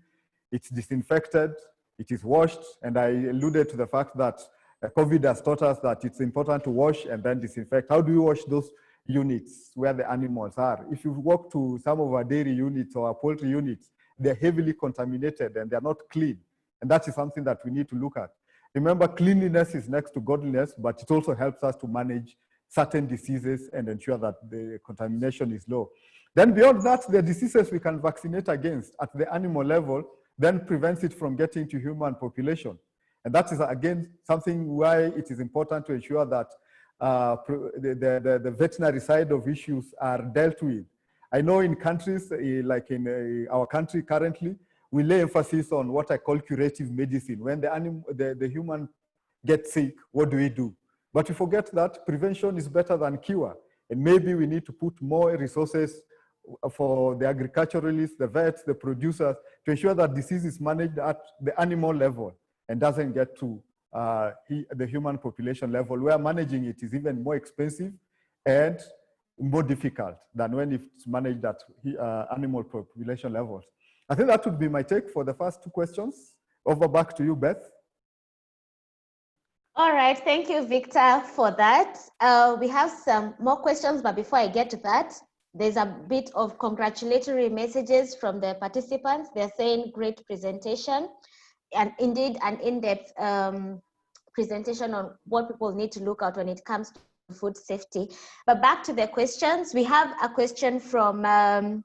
it's disinfected, it is washed. And I alluded to the fact that COVID has taught us that it's important to wash and then disinfect. How do we wash those units where the animals are? If you walk to some of our dairy units or our poultry units, they're heavily contaminated and they're not clean. And that is something that we need to look at. Remember, cleanliness is next to godliness, but it also helps us to manage certain diseases and ensure that the contamination is low. Then beyond that, the diseases we can vaccinate against at the animal level then prevents it from getting to human population. And that is, again, something why it is important to ensure that the veterinary side of issues are dealt with. I know in countries, like in our country currently, we lay emphasis on what I call curative medicine. When the human gets sick, what do we do? But we forget that prevention is better than cure. And maybe we need to put more resources for the agriculturalists, the vets, the producers, to ensure that disease is managed at the animal level and doesn't get to the human population level, where managing it is even more expensive and more difficult than when it's managed at animal population levels. I think that would be my take for the first two questions. Over back to you, Beth. All right, thank you, Victor, for that. We have some more questions, but before I get to that, there's a bit of congratulatory messages from the participants. They're saying great presentation, and indeed an in-depth presentation on what people need to look out when it comes to food safety. But back to the questions, we have a question from an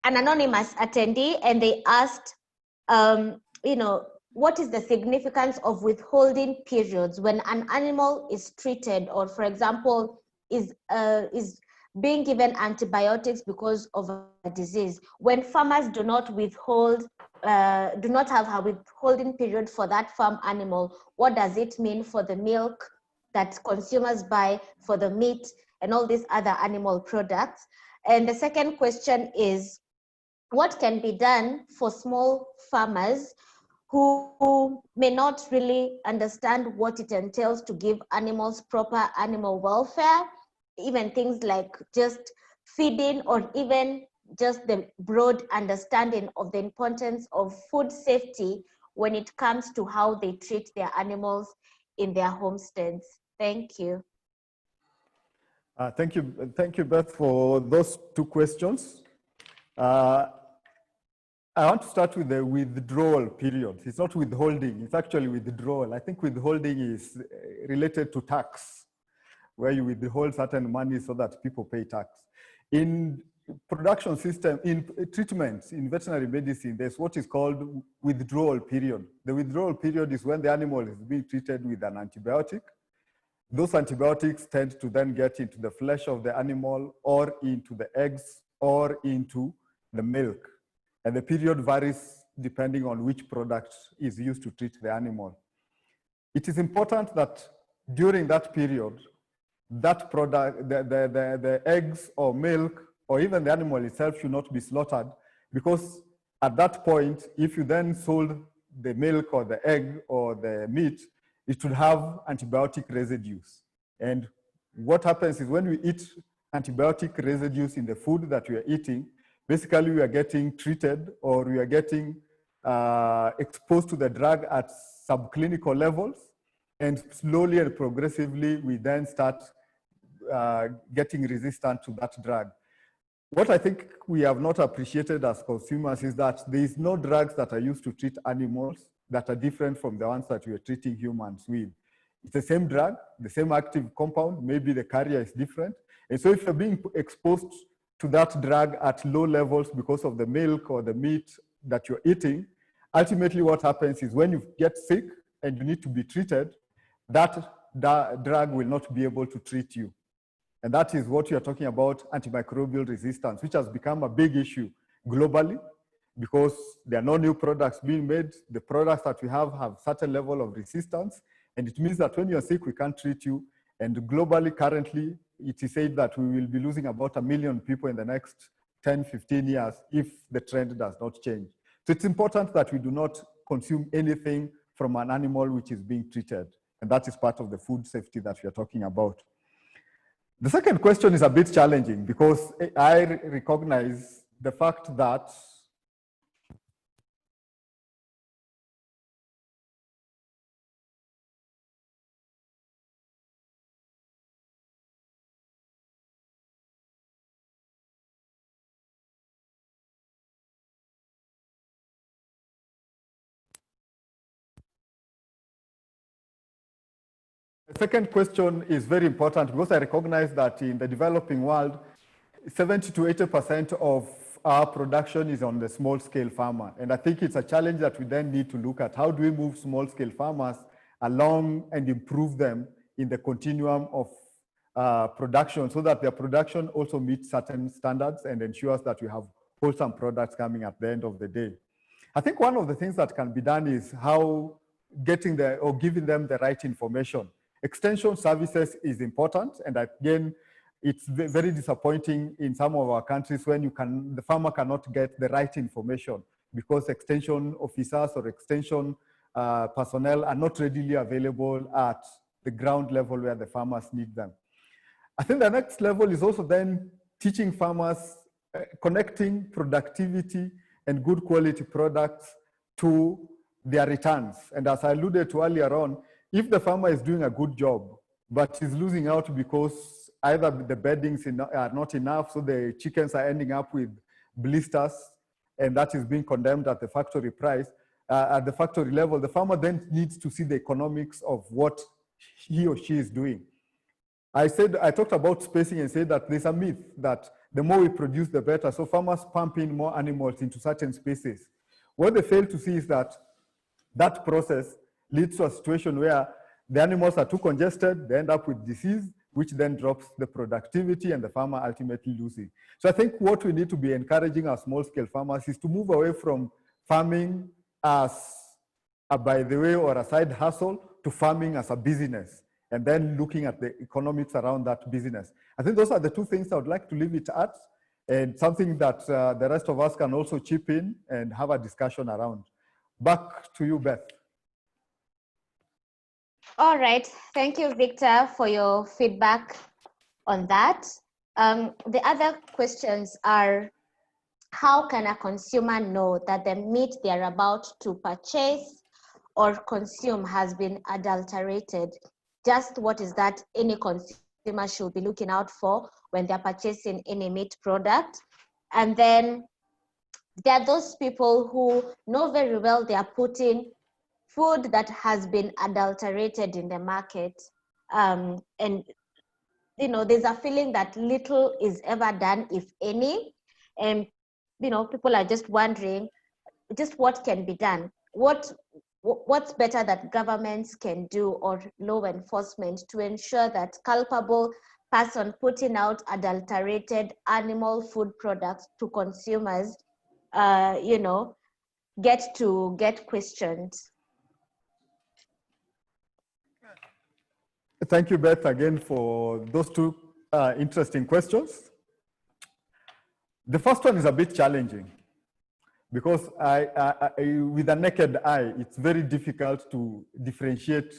anonymous attendee, and they asked, what is the significance of withholding periods when an animal is treated, or for example, is being given antibiotics because of a disease? When farmers do not withhold, do not have a withholding period for that farm animal, what does it mean for the milk that consumers buy, for the meat, and all these other animal products? And the second question is, what can be done for small farmers who may not really understand what it entails to give animals proper animal welfare, even things like just feeding, or even just the broad understanding of the importance of food safety when it comes to how they treat their animals in their homesteads? Thank you. Thank you, Beth, for those two questions. I want to start with the withdrawal period. It's not withholding, it's actually withdrawal. I think withholding is related to tax, where you withhold certain money so that people pay tax. In production system, in treatments in veterinary medicine, there's what is called withdrawal period. The withdrawal period is when the animal is being treated with an antibiotic. Those antibiotics tend to then get into the flesh of the animal or into the eggs or into the milk. And the period varies depending on which product is used to treat the animal. It is important that during that period, that product, the eggs or milk or even the animal itself should not be slaughtered, because at that point, if you then sold the milk or the egg or the meat, it should have antibiotic residues. And what happens is when we eat antibiotic residues in the food that we are eating, basically we are getting treated or we are getting exposed to the drug at subclinical levels, and slowly and progressively we then start getting resistant to that drug. What I think we have not appreciated as consumers is that there is no drugs that are used to treat animals that are different from the ones that we are treating humans with. It's the same drug, the same active compound, maybe the carrier is different. And so if you're being exposed to that drug at low levels because of the milk or the meat that you're eating, ultimately what happens is when you get sick and you need to be treated, that drug will not be able to treat you. And that is what you're talking about, antimicrobial resistance, which has become a big issue globally because there are no new products being made. The products that we have certain level of resistance. And it means that when you're sick, we can't treat you. And globally, currently, it is said that we will be losing about 1 million people in the next 10, 15 years if the trend does not change. So it's important that we do not consume anything from an animal which is being treated. And that is part of the food safety that we are talking about. The second question is a bit challenging because I recognize the fact that the second question is very important because I recognize that in the developing world, 70 to 80% of our production is on the small scale farmer. And I think it's a challenge that we then need to look at. How do we move small scale farmers along and improve them in the continuum of production so that their production also meets certain standards and ensures that we have wholesome products coming at the end of the day. I think one of the things that can be done is how giving them the right information. Extension services is important, and again, it's very disappointing in some of our countries when the farmer cannot get the right information because extension officers or extension personnel are not readily available at the ground level where the farmers need them. I think the next level is also then teaching farmers, connecting productivity and good quality products to their returns. And as I alluded to earlier on, if the farmer is doing a good job, but is losing out because either the beddings are not enough, so the chickens are ending up with blisters, and that is being condemned at the factory price, at the factory level, the farmer then needs to see the economics of what he or she is doing. I talked about spacing and said that there's a myth that the more we produce, the better. So farmers pump in more animals into certain spaces. What they fail to see is that that process leads to a situation where the animals are too congested, they end up with disease, which then drops the productivity and the farmer ultimately loses. So I think what we need to be encouraging our small scale farmers is to move away from farming as a by the way or a side hustle to farming as a business, and then looking at the economics around that business. I think those are the two things I would like to leave it at, and something that the rest of us can also chip in and have a discussion around. Back to you, Beth. All right, thank you, Victor, for your feedback on that. The other questions are, how can a consumer know that the meat they're about to purchase or consume has been adulterated? Just what is that any consumer should be looking out for when they're purchasing any meat product? And then there are those people who know very well they are putting food that has been adulterated in the market. And there's a feeling that little is ever done, if any. And, people are just wondering just what can be done. What's better that governments can do or law enforcement to ensure that culpable person putting out adulterated animal food products to consumers, get questioned? Thank you, Beth, again for those two interesting questions. The first one is a bit challenging because with a naked eye, it's very difficult to differentiate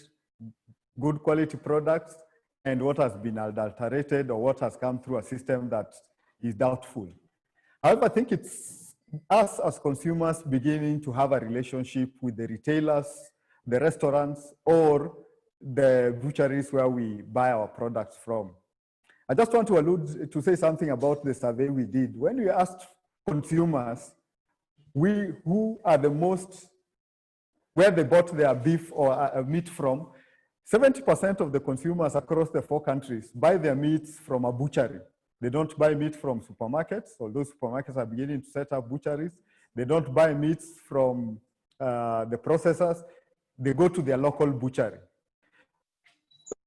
good quality products and what has been adulterated or what has come through a system that is doubtful. However, I think it's us as consumers beginning to have a relationship with the retailers, the restaurants, or the butcheries where we buy our products from. I just want to say something about the survey we did. When we asked consumers who are the most, where they bought their beef or meat from, 70% of the consumers across the 4 countries buy their meats from a butchery. They don't buy meat from supermarkets, although supermarkets are beginning to set up butcheries. They don't buy meats from the processors. They go to their local butchery.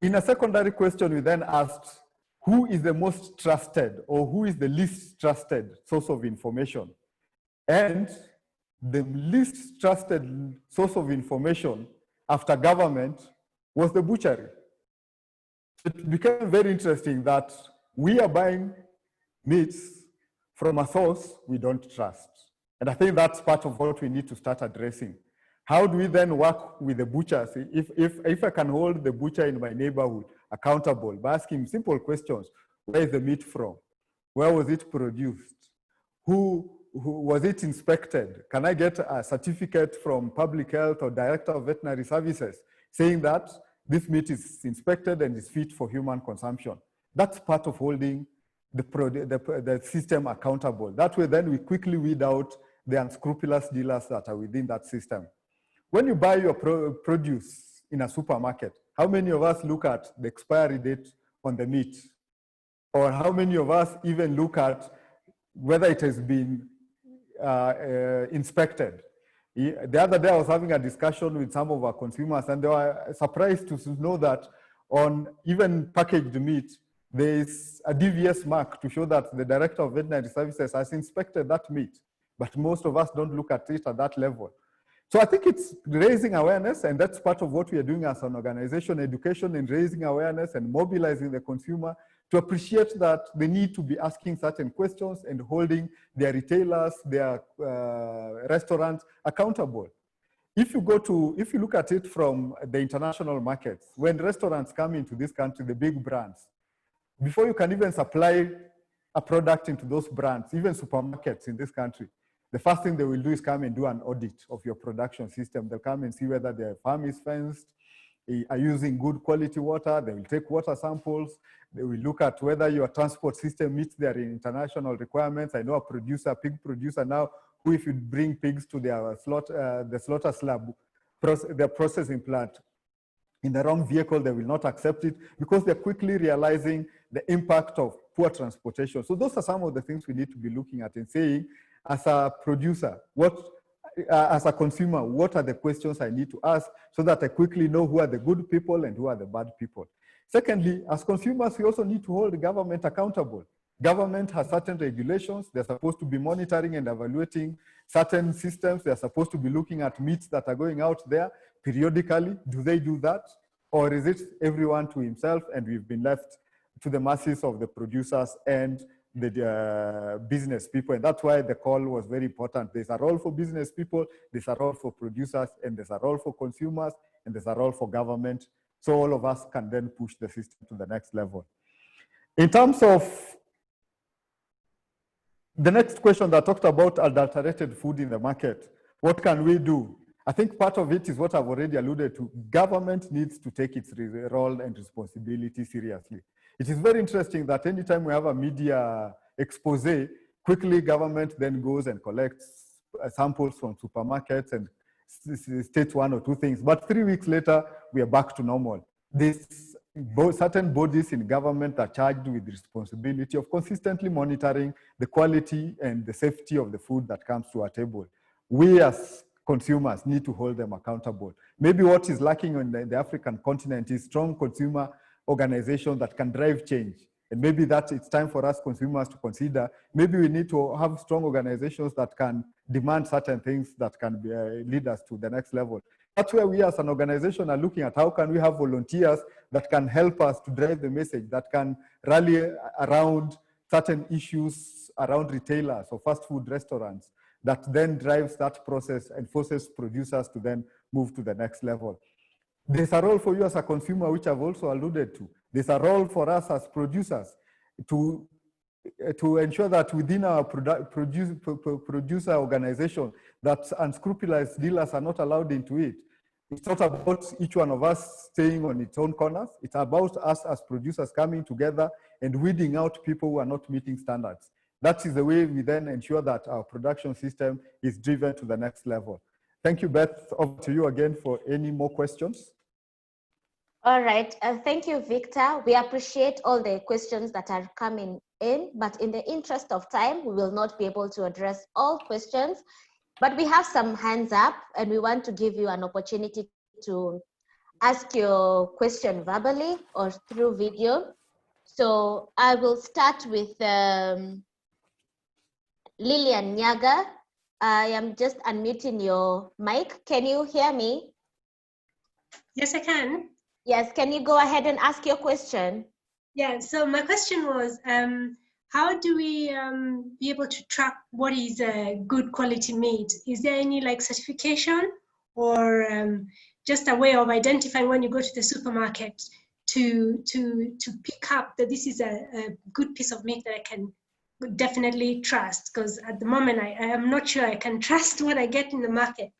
In a secondary question, we then asked, who is the most trusted or who is the least trusted source of information? And the least trusted source of information after government was the butchery. It became very interesting that we are buying meats from a source we don't trust. And I think that's part of what we need to start addressing. How do we then work with the butchers? If I can hold the butcher in my neighborhood accountable by asking simple questions: where is the meat from? Where was it produced? Who was it inspected? Can I get a certificate from public health or director of veterinary services saying that this meat is inspected and is fit for human consumption? That's part of holding the system accountable. That way, then we quickly weed out the unscrupulous dealers that are within that system. When you buy your produce in a supermarket, how many of us look at the expiry date on the meat? Or how many of us even look at whether it has been inspected? The other day I was having a discussion with some of our consumers and they were surprised to know that on even packaged meat, there is a DVS mark to show that the director of veterinary services has inspected that meat. But most of us don't look at it at that level. So I think it's raising awareness, and that's part of what we are doing as an organization, education and raising awareness and mobilizing the consumer to appreciate that they need to be asking certain questions and holding their retailers, their restaurants accountable. If you look at it from the international markets, when restaurants come into this country, the big brands, before you can even supply a product into those brands, even supermarkets in this country, the first thing they will do is come and do an audit of your production system. They'll come and see whether their farm is fenced, are using good quality water. They will take water samples. They will look at whether your transport system meets their international requirements. I know a pig producer now, who if you bring pigs to their the slaughter slab, their processing plant, in the wrong vehicle, they will not accept it because they're quickly realizing the impact of poor transportation. So those are some of the things we need to be looking at and saying, as a producer, as a consumer, what are the questions I need to ask so that I quickly know who are the good people and who are the bad people. Secondly, as consumers, we also need to hold the government accountable. Government has certain regulations. They're supposed to be monitoring and evaluating certain systems. They're supposed to be looking at meats that are going out there periodically. Do they do that? Or is it everyone to himself and we've been left to the masses of the producers and the business people? And that's why the call was very important. There's a role for business people, there's a role for producers, and there's a role for consumers, and there's a role for government. So all of us can then push the system to the next level. In terms of the next question that talked about adulterated food in the market, what can we do? I think part of it is what I've already alluded to. Government needs to take its role and responsibility seriously. It is very interesting that anytime we have a media expose, quickly government then goes and collects samples from supermarkets and states 1 or 2 things. But 3 weeks later, we are back to normal. This certain bodies in government are charged with the responsibility of consistently monitoring the quality and the safety of the food that comes to our table. We as consumers need to hold them accountable. Maybe what is lacking on the African continent is strong consumer organizations that can drive change. And maybe that it's time for us consumers to consider, maybe we need to have strong organizations that can demand certain things that can be, lead us to the next level. That's where we as an organization are looking at how can we have volunteers that can help us to drive the message, that can rally around certain issues around retailers or fast food restaurants, that then drives that process and forces producers to then move to the next level. There's a role for you as a consumer, which I've also alluded to. There's a role for us as producers to ensure that within our producer organization, that unscrupulous dealers are not allowed into it. It's not about each one of us staying on its own corners. It's about us as producers coming together and weeding out people who are not meeting standards. That is the way we then ensure that our production system is driven to the next level. Thank you, Beth. Over to you again for any more questions. All right, thank you, Victor. We appreciate all the questions that are coming in, but in the interest of time, we will not be able to address all questions. But we have some hands up, and we want to give you an opportunity to ask your question verbally or through video. So I will start with Lillian Nyaga. I am just unmuting your mic. Can you hear me? Yes, I can. Yes, can you go ahead and ask your question? Yeah, so my question was, how do we be able to track what is a good quality meat? Is there any like certification or just a way of identifying when you go to the supermarket to pick up that this is a good piece of meat that I can definitely trust? Because at the moment, I am not sure I can trust what I get in the market.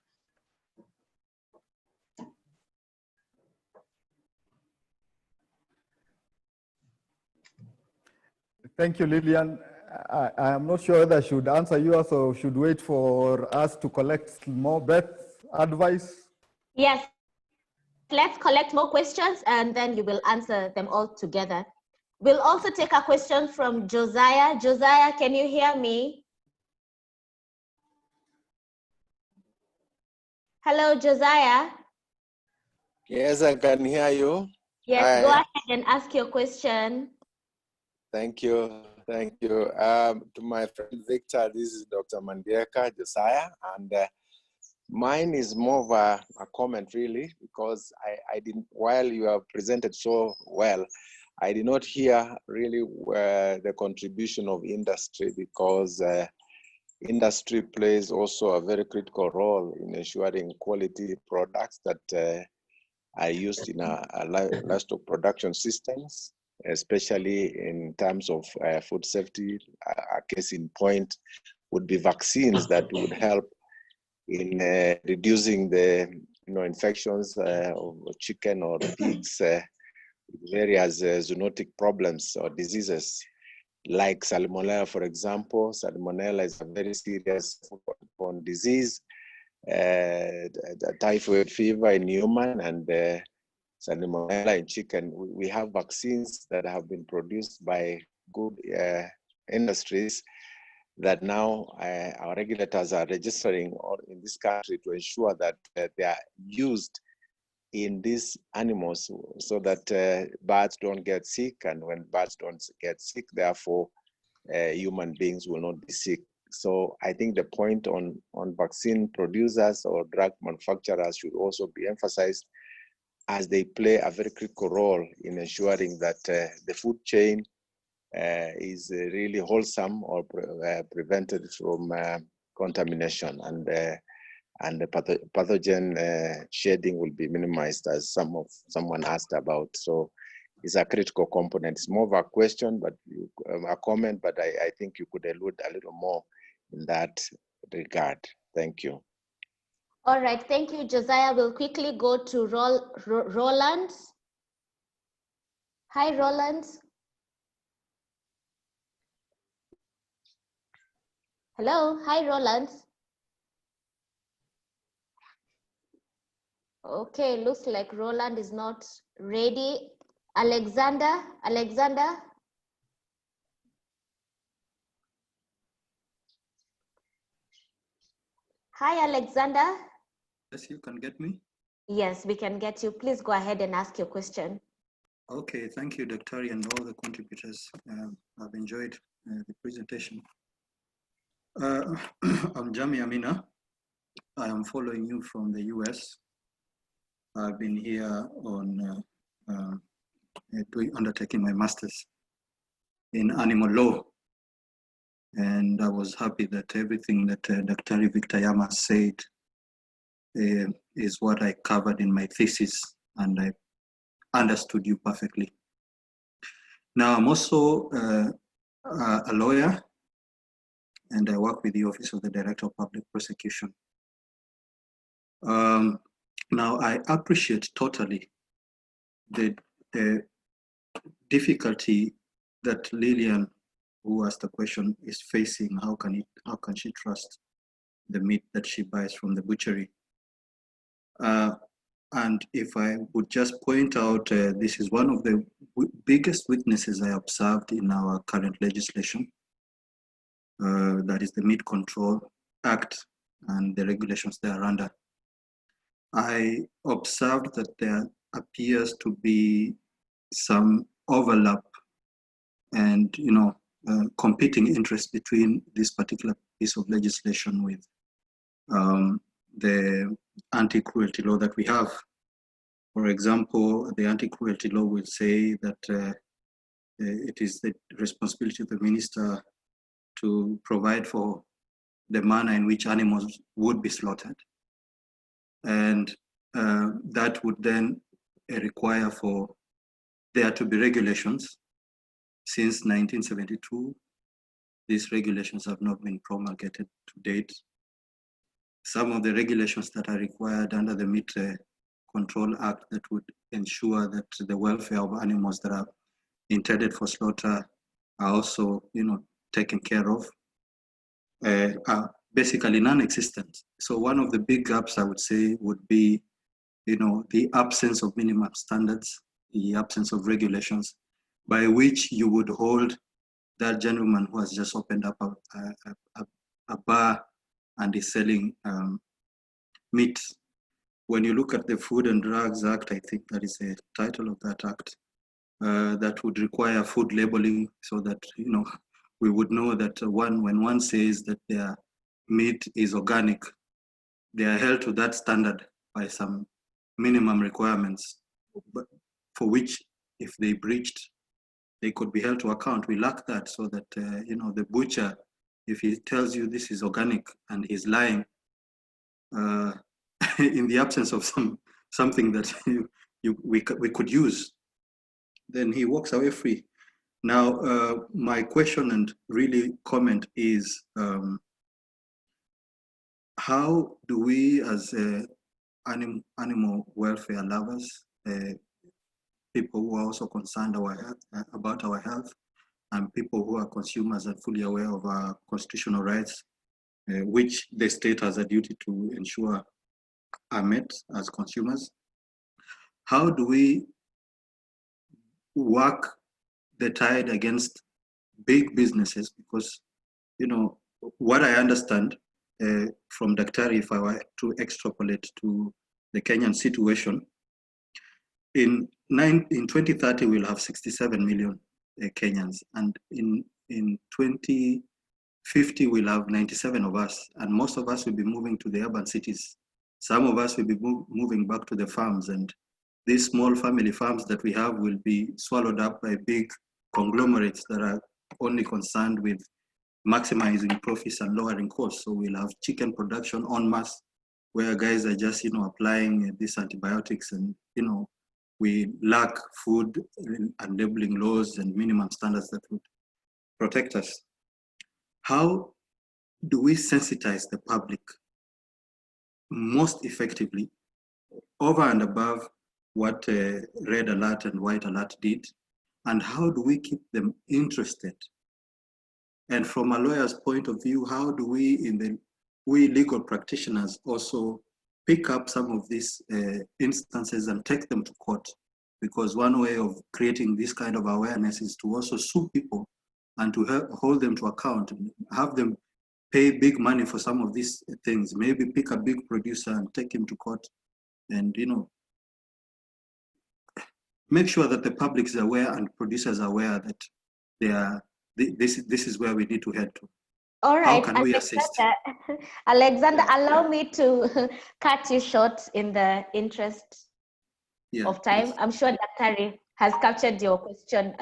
Thank you, Lillian. I am not sure whether I should answer yours or should wait for us to collect more Beth's advice. Yes, let's collect more questions and then you will answer them all together. We'll also take a question from Josiah. Josiah, can you hear me? Hello, Josiah. Yes, I can hear you. Yes, Hi. Go ahead and ask your question. Thank you. Thank you. To my friend Victor, this is Dr. Mandieka Josiah, and mine is more of a comment really, because I didn't, while you have presented so well, I did not hear really the contribution of industry, because industry plays also a very critical role in ensuring quality products that are used in a livestock production systems, especially in terms of food safety. A case in point would be vaccines that would help in reducing the infections of chicken or pigs, various zoonotic problems or diseases like salmonella, for example. Salmonella is a very serious foodborne disease, typhoid fever in human, and salmonella in chicken. We have vaccines that have been produced by good industries that now our regulators are registering in this country to ensure that they are used in these animals so that birds don't get sick, and when birds don't get sick, therefore human beings will not be sick. So I think the point on vaccine producers or drug manufacturers should also be emphasized, as they play a very critical role in ensuring that the food chain is really wholesome or prevented from contamination, and the pathogen shedding will be minimized, as someone asked about. So it's a critical component. It's more of a question, but a comment, but I think you could allude a little more in that regard. Thank you. All right, thank you, Josiah. We'll quickly go to Roland. Hi, Roland. Hello, hi, Roland. Okay, looks like Roland is not ready. Alexander. Hi, Alexander. Yes, you can get me? Yes, we can get you. Please go ahead and ask your question. Okay, thank you, Dr. and all the contributors. I've enjoyed the presentation. I'm Jami Amina. I am following you from the US. I've been here on undertaking my master's in animal law. And I was happy that everything that Dr. Victor Yama said is what I covered in my thesis, and I understood you perfectly. Now, I'm also a lawyer, and I work with the Office of the Director of Public Prosecution. Now, I appreciate totally the difficulty that Lillian, who asked the question, is facing. How can she trust the meat that she buys from the butchery? And if I would just point out, this is one of the biggest weaknesses I observed in our current legislation. That is the Meat Control Act and the regulations thereunder. I observed that there appears to be some overlap and competing interests between this particular piece of legislation with the anti-cruelty law that we have. For example, the anti-cruelty law will say that it is the responsibility of the minister to provide for the manner in which animals would be slaughtered. And that would then require for there to be regulations. Since 1972, these regulations have not been promulgated to date. Some of the regulations that are required under the Meat Control Act that would ensure that the welfare of animals that are intended for slaughter are also, taken care of, are basically non-existent. So one of the big gaps I would say would be, the absence of minimum standards, the absence of regulations by which you would hold that gentleman who has just opened up a bar and is selling meat. When you look at the Food and Drugs Act, I think that is the title of that act, that would require food labeling so that, we would know that when one says that their meat is organic, they are held to that standard by some minimum requirements, but for which, if they breached, they could be held to account. We lack that, so that the butcher, if he tells you this is organic and he's lying, in the absence of something that we could use, then he walks away free. Now, my question and really comment is, how do we as animal welfare lovers, people who are also concerned about our health, and people who are consumers and fully aware of our constitutional rights, which the state has a duty to ensure are met as consumers, how do we work the tide against big businesses? Because, what I understand from Daktari, if I were to extrapolate to the Kenyan situation, in 2030 we'll have 67 million Kenyans, and in 2050 we'll have 97 of us, and most of us will be moving to the urban cities. Some of us will be moving back to the farms, and these small family farms that we have will be swallowed up by big conglomerates that are only concerned with maximizing profits and lowering costs. So we'll have chicken production en masse, where guys are just, applying these antibiotics, and, we lack food and labeling laws and minimum standards that would protect us. How do we sensitize the public most effectively over and above what red alert and white alert did? And how do we keep them interested? And from a lawyer's point of view, how do we legal practitioners also pick up some of these instances and take them to court because one way of creating this kind of awareness is to also sue people and to hold them to account, and have them pay big money for some of these things. Maybe pick a big producer and take him to court, and make sure that the public is aware and producers are aware that they are. This is where we need to head to. All right, How can we assist? Alexander, allow me to cut you short in the interest of time. Please. I'm sure Daktari has captured your question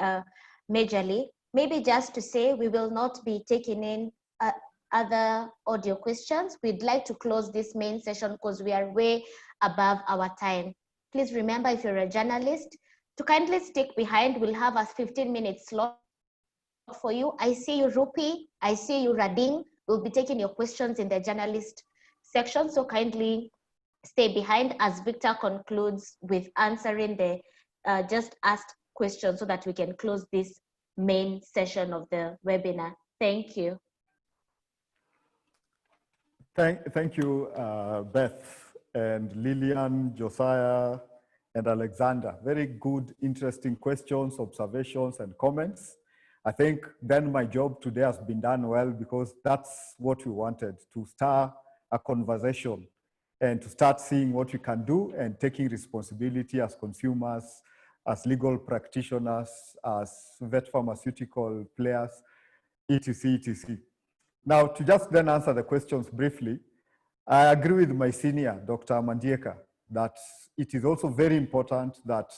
majorly. Maybe just to say, we will not be taking in other audio questions. We'd like to close this main session because we are way above our time. Please remember, if you're a journalist, to kindly stick behind. We'll have a 15-minute slot for you. I see you, Rupi. I see you, Rading. We'll be taking your questions in the journalist section, so kindly stay behind as Victor concludes with answering the just asked questions so that we can close this main session of the webinar. Thank you. Thank you, Beth and Lillian, Josiah, and Alexander. Very good, interesting questions, observations, and comments. I think then my job today has been done well, because that's what we wanted, to start a conversation and to start seeing what we can do and taking responsibility as consumers, as legal practitioners, as vet pharmaceutical players, etc., etc. Now, to just then answer the questions briefly, I agree with my senior, Dr. Mandieka, that it is also very important that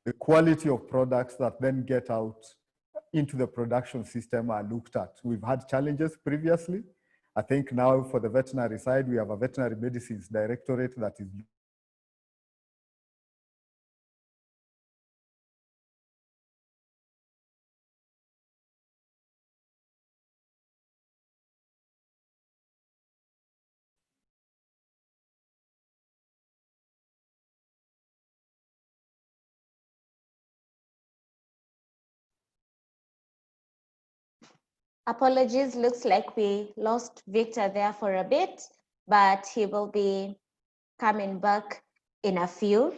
the quality of products that then get out into the production system are looked at. We've had challenges previously. I think now for the veterinary side, we have a veterinary medicines directorate that is Apologies, looks like we lost Victor there for a bit, but he will be coming back in a few.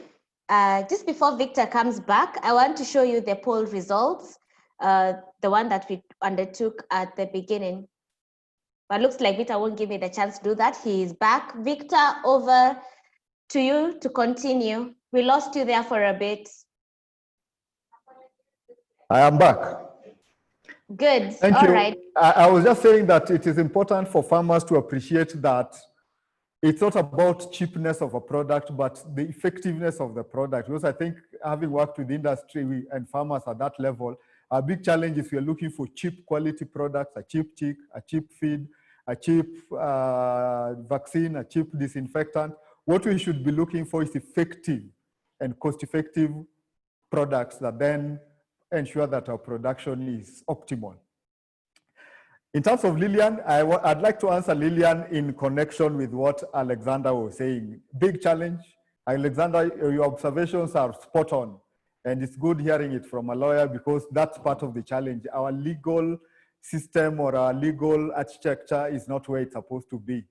Just before Victor comes back, I want to show you the poll results, the one that we undertook at the beginning. But looks like Victor won't give me the chance to do that. He is back. Victor, over to you to continue. We lost you there for a bit. I am back. Good. Thank All you. right. I was just saying that it is important for farmers to appreciate that it's not about cheapness of a product, but the effectiveness of the product. Because I think, having worked with industry and farmers at that level, our big challenge is we are looking for cheap quality products, a cheap tick, a cheap feed, a cheap vaccine, a cheap disinfectant. What we should be looking for is effective and cost-effective products that then ensure that our production is optimal. In terms of Lillian, I'd like to answer Lillian in connection with what Alexander was saying. Big challenge. Alexander, your observations are spot on. And it's good hearing it from a lawyer, because that's part of the challenge. Our legal system or our legal architecture is not where it's supposed to be.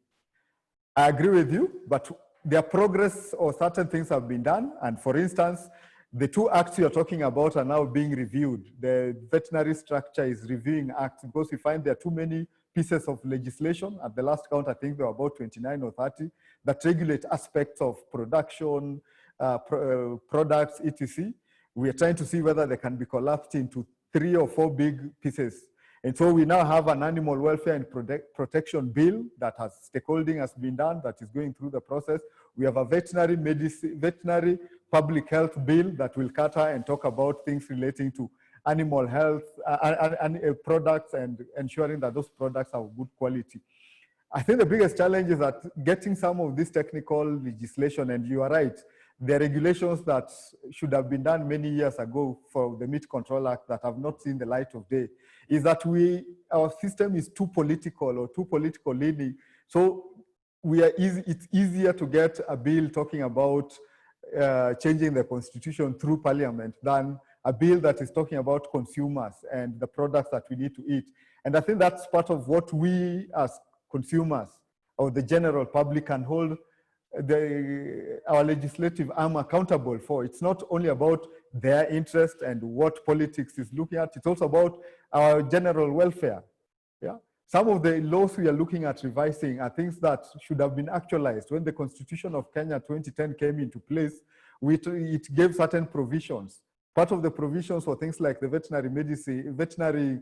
I agree with you, but their progress or certain things have been done. And for instance, the two acts you're talking about are now being reviewed. The veterinary structure is reviewing acts, because we find there are too many pieces of legislation. At the last count, I think there were about 29 or 30 that regulate aspects of production, products, etc. We are trying to see whether they can be collapsed into 3 or 4 big pieces. And so we now have an animal welfare and protection bill that has stakeholding has been done, that is going through the process. We have a veterinary public health bill that will cater and talk about things relating to animal health and products, and ensuring that those products are of good quality. I think the biggest challenge is that getting some of this technical legislation, and you are right, the regulations that should have been done many years ago for the Meat Control Act that have not seen the light of day, is that our system is too political or too political leaning. So it's easier to get a bill talking about changing the constitution through parliament than a bill that is talking about consumers and the products that we need to eat. And I think that's part of what we as consumers or the general public can hold our legislative arm accountable for. It's not only about their interest and what politics is looking at, it's also about our general welfare. Yeah. Some of the laws we are looking at revising are things that should have been actualized. When the Constitution of Kenya 2010 came into place, it gave certain provisions. Part of the provisions were things like the veterinary medicine, veterinary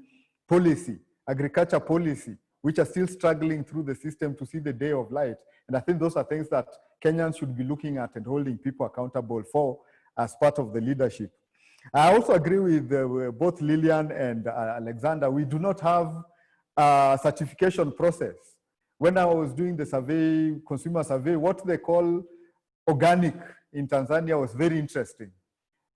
policy, agriculture policy, which are still struggling through the system to see the day of light. And I think those are things that Kenyans should be looking at and holding people accountable for as part of the leadership. I also agree with both Lillian and Alexander. We do not have a certification process. When I was doing the survey, consumer survey, what they call organic in Tanzania was very interesting.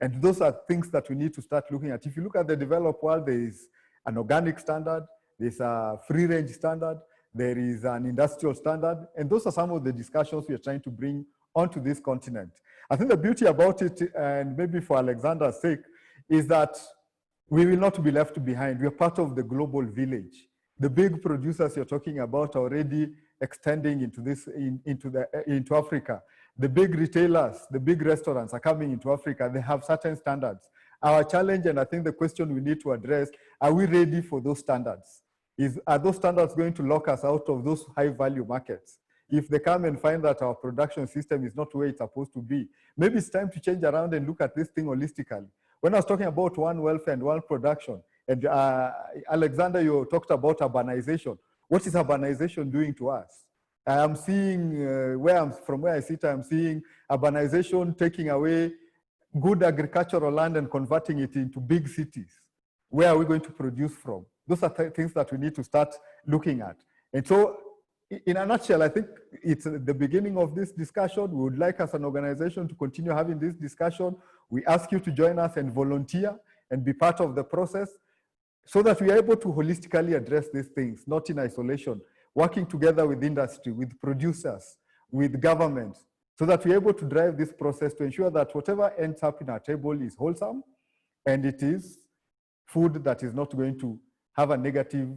And those are things that we need to start looking at. If you look at the developed world, there is an organic standard, there's a free range standard, there is an industrial standard, and those are some of the discussions we are trying to bring onto this continent. I think the beauty about it, and maybe for Alexander's sake, is that we will not be left behind. We are part of the global village. The big producers you're talking about are already extending into this, into Africa. The big retailers, the big restaurants are coming into Africa. They have certain standards. Our challenge, and I think the question we need to address, are we ready for those standards? Are those standards going to lock us out of those high value markets? If they come and find that our production system is not where it's supposed to be, maybe it's time to change around and look at this thing holistically. When I was talking about one welfare and one production, and Alexander, you talked about urbanization. What is urbanization doing to us? I am seeing, from where I sit, I'm seeing urbanization taking away good agricultural land and converting it into big cities. Where are we going to produce from? Those are things that we need to start looking at. And so, in a nutshell, I think it's the beginning of this discussion. We would like as an organization to continue having this discussion. We ask you to join us and volunteer and be part of the process so that we are able to holistically address these things, not in isolation, working together with industry, with producers, with governments, so that we're able to drive this process to ensure that whatever ends up in our table is wholesome and it is food that is not going to have a negative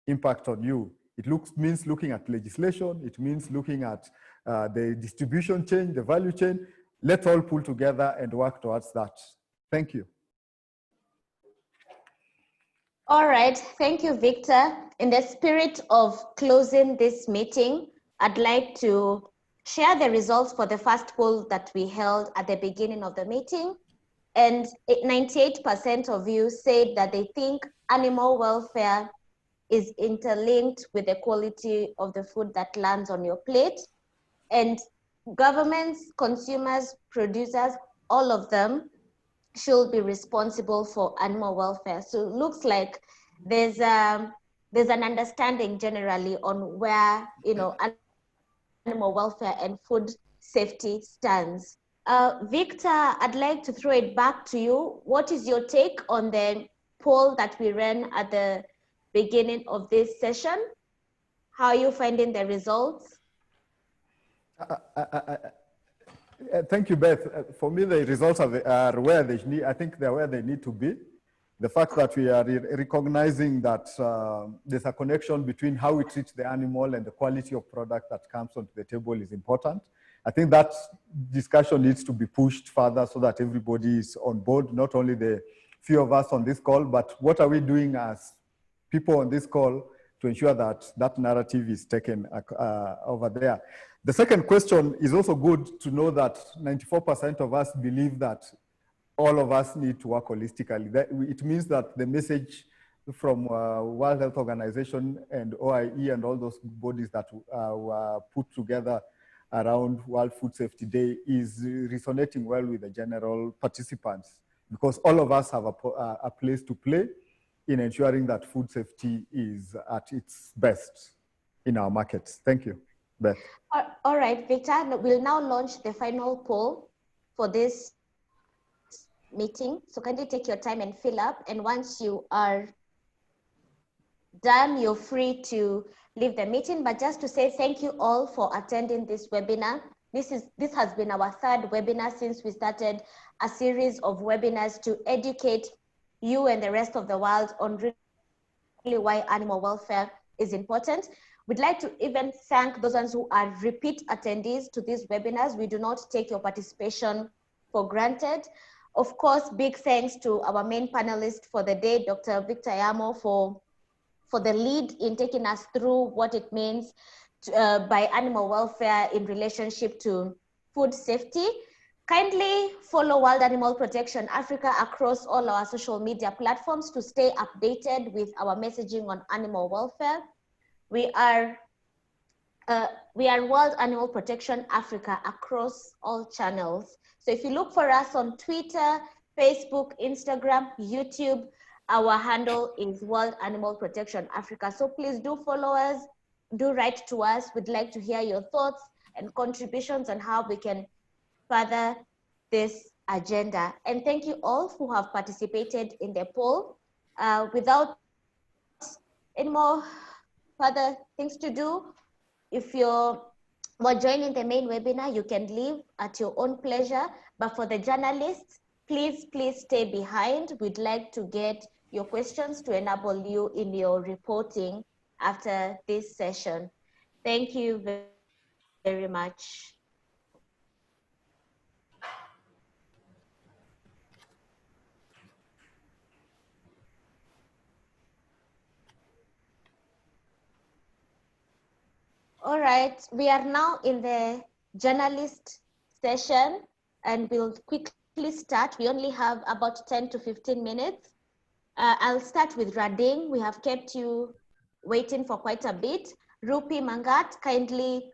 impact on you. It means looking at legislation. It means looking at the distribution chain, the value chain. Let's all pull together and work towards that. Thank you. All right, thank you, Victor. In the spirit of closing this meeting, I'd like to share the results for the first poll that we held at the beginning of the meeting. And 98% of you said that they think animal welfare is interlinked with the quality of the food that lands on your plate. And governments, consumers, producers, all of them should be responsible for animal welfare. So it looks like there's an understanding generally on where, you know, animal welfare and food safety stands. Victor, I'd like to throw it back to you. What is your take on the poll that we ran at the beginning of this session? How are you finding the results? Thank you, Beth. For me, the results are where they need. I think they're where they need to be. The fact that we are recognizing that there's a connection between how we treat the animal and the quality of product that comes onto the table is important. I think that discussion needs to be pushed further so that everybody is on board, not only the few of us on this call, but what are we doing as people on this call to ensure that that narrative is taken over there. The second question is also good to know that 94% of us believe that all of us need to work holistically. It means that the message from World Health Organization and OIE and all those bodies that were put together around World Food Safety Day is resonating well with the general participants, because all of us have a place to play in ensuring that food safety is at its best in our markets. Thank you, Beth. All right, Victor, we'll now launch the final poll for this meeting. So kindly take your time and fill up. And once you are done, you're free to leave the meeting. But just to say thank you all for attending this webinar. This has been our third webinar since we started a series of webinars to educate you and the rest of the world on really why animal welfare is important. We'd like to even thank those ones who are repeat attendees to these webinars. We do not take your participation for granted. Of course, big thanks to our main panelist for the day, Dr. Victor Yamo, for the lead in taking us through what it means by animal welfare in relationship to food safety. Kindly follow World Animal Protection Africa across all our social media platforms to stay updated with our messaging on animal welfare. We are World Animal Protection Africa across all channels. So if you look for us on Twitter, Facebook, Instagram, YouTube, our handle is World Animal Protection Africa. So please do follow us, do write to us. We'd like to hear your thoughts and contributions on how we can further this agenda. And thank you all who have participated in the poll. Without any more further things to do, if you're joining the main webinar, you can leave at your own pleasure. But for the journalists, please stay behind. We'd like to get your questions to enable you in your reporting after this session. Thank you very much. All right, we are now in the journalist session and we'll quickly start. We only have about 10 to 15 minutes. I'll start with Rading. We have kept you waiting for quite a bit. Rupi Mangat, kindly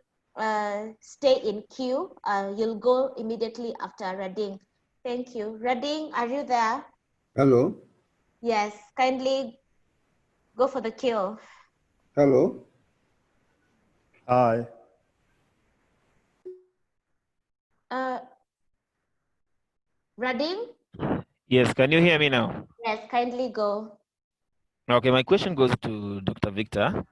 stay in queue. You'll go immediately after Rading. Thank you. Rading, are you there? Hello. Yes, kindly go for the queue. Hello. Hi. Rading? Yes, can you hear me now? Yes, kindly go. Okay, my question goes to Dr. Victor.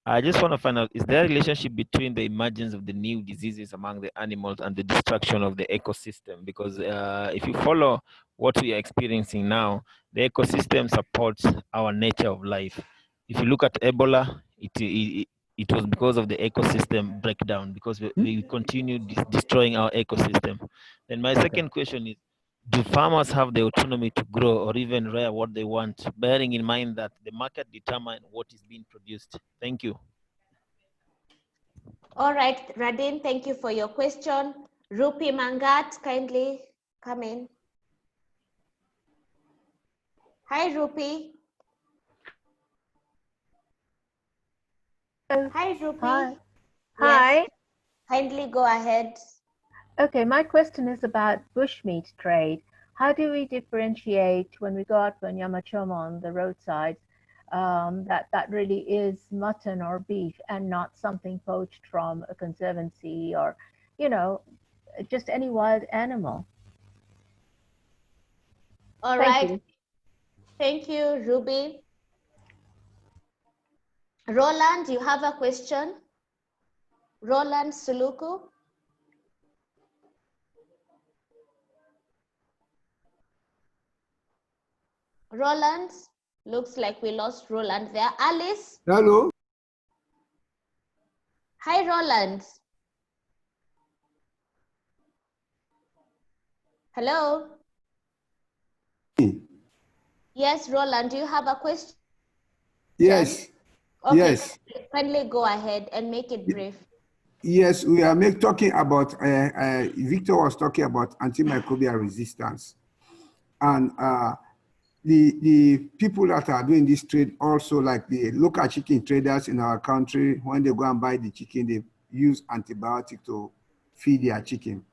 I just want to find out, is there a relationship between the emergence of the new diseases among the animals and the destruction of the ecosystem? Because if you follow what we are experiencing now, the ecosystem supports our nature of life. If you look at Ebola, it was because of the ecosystem breakdown, because we continue destroying our ecosystem. Then my second question is, do farmers have the autonomy to grow or even rear what they want, bearing in mind that the market determines what is being produced? Thank you. All right, Radin, thank you for your question. Rupi Mangat, kindly come in. Hi, Rupi. Hi, Rupi. Hi. Yes. Hi. Kindly go ahead. Okay, my question is about bushmeat trade. How do we differentiate when we go out for nyama choma on the roadside that really is mutton or beef and not something poached from a conservancy or, you know, just any wild animal? All right. Thank you, Ruby. Roland, you have a question? Roland Suluku. Roland, looks like we lost Roland there. Alice? Hello. Hi, Roland. Hello? Yes, Roland, do you have a question? Yes. Okay, Yes. kindly go ahead and make it brief. Yes, we are talking about, Victor was talking about antimicrobial resistance. And the people that are doing this trade also, like the local chicken traders in our country, when they go and buy the chicken, they use antibiotic to feed their chicken.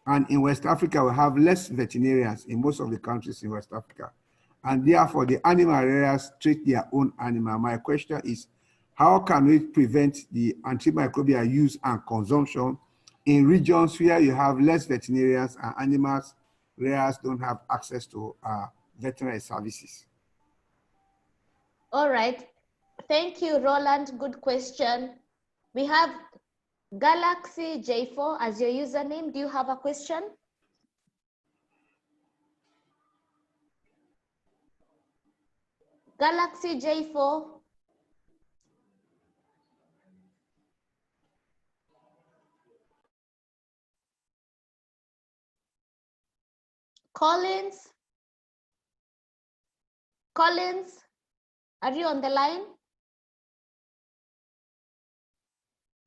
And in West Africa, we have less veterinarians in most of the countries in West Africa. And therefore, the animal rearers treat their own animal. My question is, how can we prevent the antimicrobial use and consumption in regions where you have less veterinarians and animals rearers don't have access to veterinary services? All right. Thank you, Roland. Good question. We have Galaxy J4 as your username. Do you have a question? Galaxy J4. Collins? Collins, are you on the line?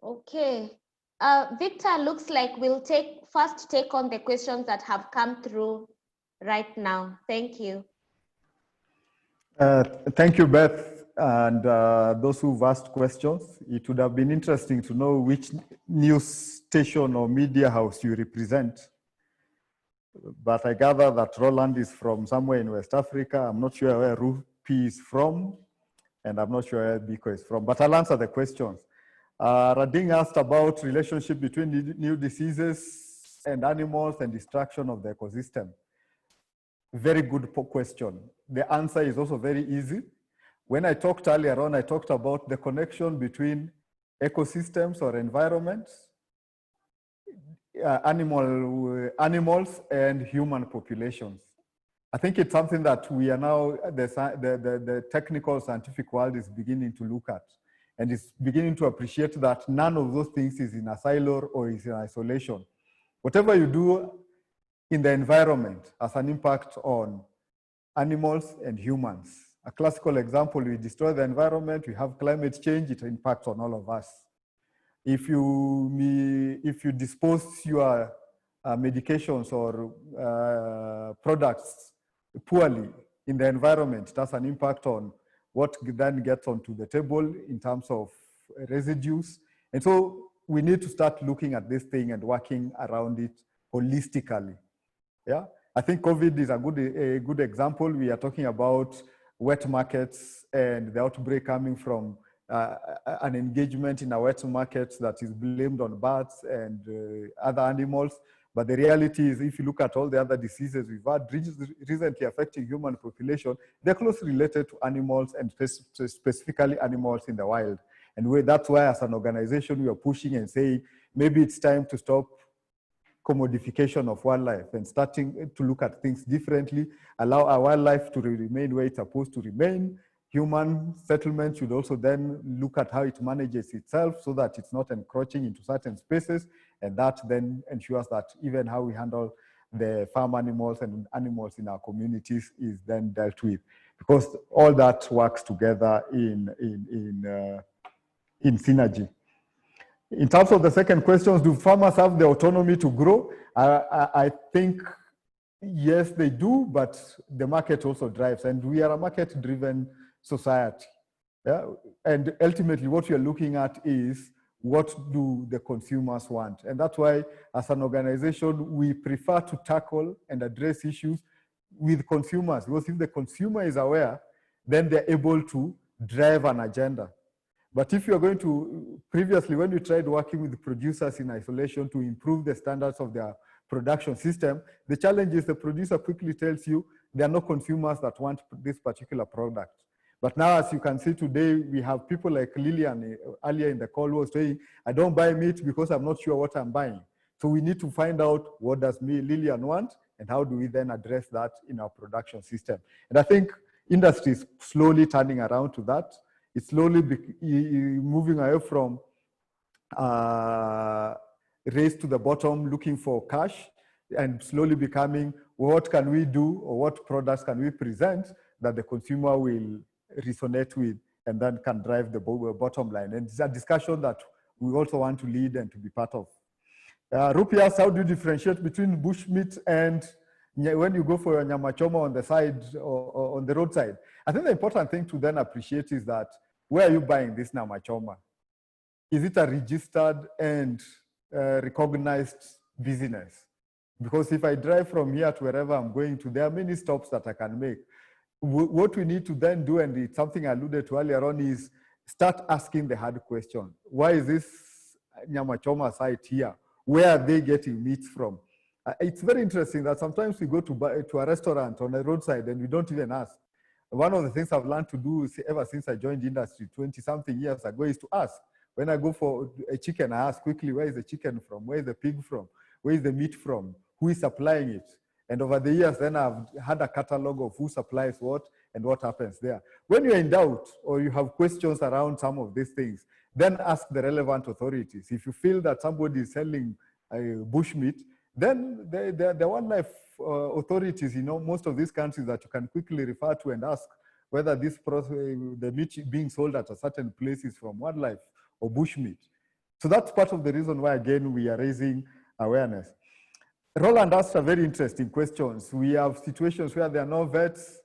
Okay. Victor, looks like we'll first take on the questions that have come through right now. Thank you. Thank you, Beth, and those who've asked questions. It would have been interesting to know which news station or media house you represent. But I gather that Roland is from somewhere in West Africa. I'm not sure where Rupi is from, and I'm not sure where Biko is from, but I'll answer the questions. Rading asked about relationship between new diseases and animals and destruction of the ecosystem. Very good question. The answer is also very easy. When I talked earlier on, I talked about the connection between ecosystems or environments, animals and human populations. I think it's something that we are now, the technical scientific world is beginning to look at, and is beginning to appreciate that none of those things is in a silo or is in isolation. Whatever you do in the environment has an impact on animals and humans. A classical example, we destroy the environment, we have climate change, it impacts on all of us. If you dispose your medications or products poorly in the environment, that's an impact on what then gets onto the table in terms of residues. And so we need to start looking at this thing and working around it holistically. Yeah, I think COVID is a good example. We are talking about wet markets and the outbreak coming from an engagement in a wet market that is blamed on bats and other animals. But the reality is, if you look at all the other diseases we've had recently affecting human population, they're closely related to animals and specifically animals in the wild. And that's why as an organization, we are pushing and saying, maybe it's time to stop commodification of wildlife and starting to look at things differently, allow our wildlife to remain where it's supposed to remain. Human settlement should also then look at how it manages itself so that it's not encroaching into certain spaces, and that then ensures that even how we handle the farm animals and animals in our communities is then dealt with, because all that works together in synergy. In terms of the second question, do farmers have the autonomy to grow? I think yes, they do, but the market also drives, and we are a market-driven society. Yeah? And ultimately what we are looking at is, what do the consumers want? And that's why as an organization, we prefer to tackle and address issues with consumers, because if the consumer is aware, then they're able to drive an agenda. But if you're going to, previously when we tried working with producers in isolation to improve the standards of their production system, the challenge is the producer quickly tells you there are no consumers that want this particular product. But now, as you can see today, we have people like Lillian earlier in the call was saying, I don't buy meat because I'm not sure what I'm buying. So we need to find out, what does Lillian want, and how do we then address that in our production system? And I think industry is slowly turning around to that. It's slowly moving away from race to the bottom, looking for cash, and slowly becoming, what can we do, or what products can we present that the consumer will resonate with, and then can drive the bottom line. And it's a discussion that we also want to lead and to be part of. Rupi asks, how do you differentiate between bushmeat and when you go for your nyama choma on the side or on the roadside? I think the important thing to then appreciate is that, where are you buying this nyama choma? Is it a registered and recognized business? Because if I drive from here to wherever I'm going to, there are many stops that I can make. What we need to then do, and it's something I alluded to earlier on, is start asking the hard question. Why is this nyama choma site here? Where are they getting meat from? It's very interesting that sometimes we go to a restaurant on a roadside and we don't even ask. One of the things I've learned to do ever since I joined the industry 20-something years ago is to ask. When I go for a chicken, I ask quickly, where is the chicken from? Where is the pig from? Where is the meat from? Who is supplying it? And over the years, then I've had a catalog of who supplies what and what happens there. When you're in doubt or you have questions around some of these things, then ask the relevant authorities. If you feel that somebody is selling bushmeat, Then the wildlife authorities, most of these countries that you can quickly refer to and ask whether this the meat being sold at a certain place is from wildlife or bushmeat. So that's part of the reason why, again, we are raising awareness. Roland asked a very interesting questions. We have situations where there are no vets,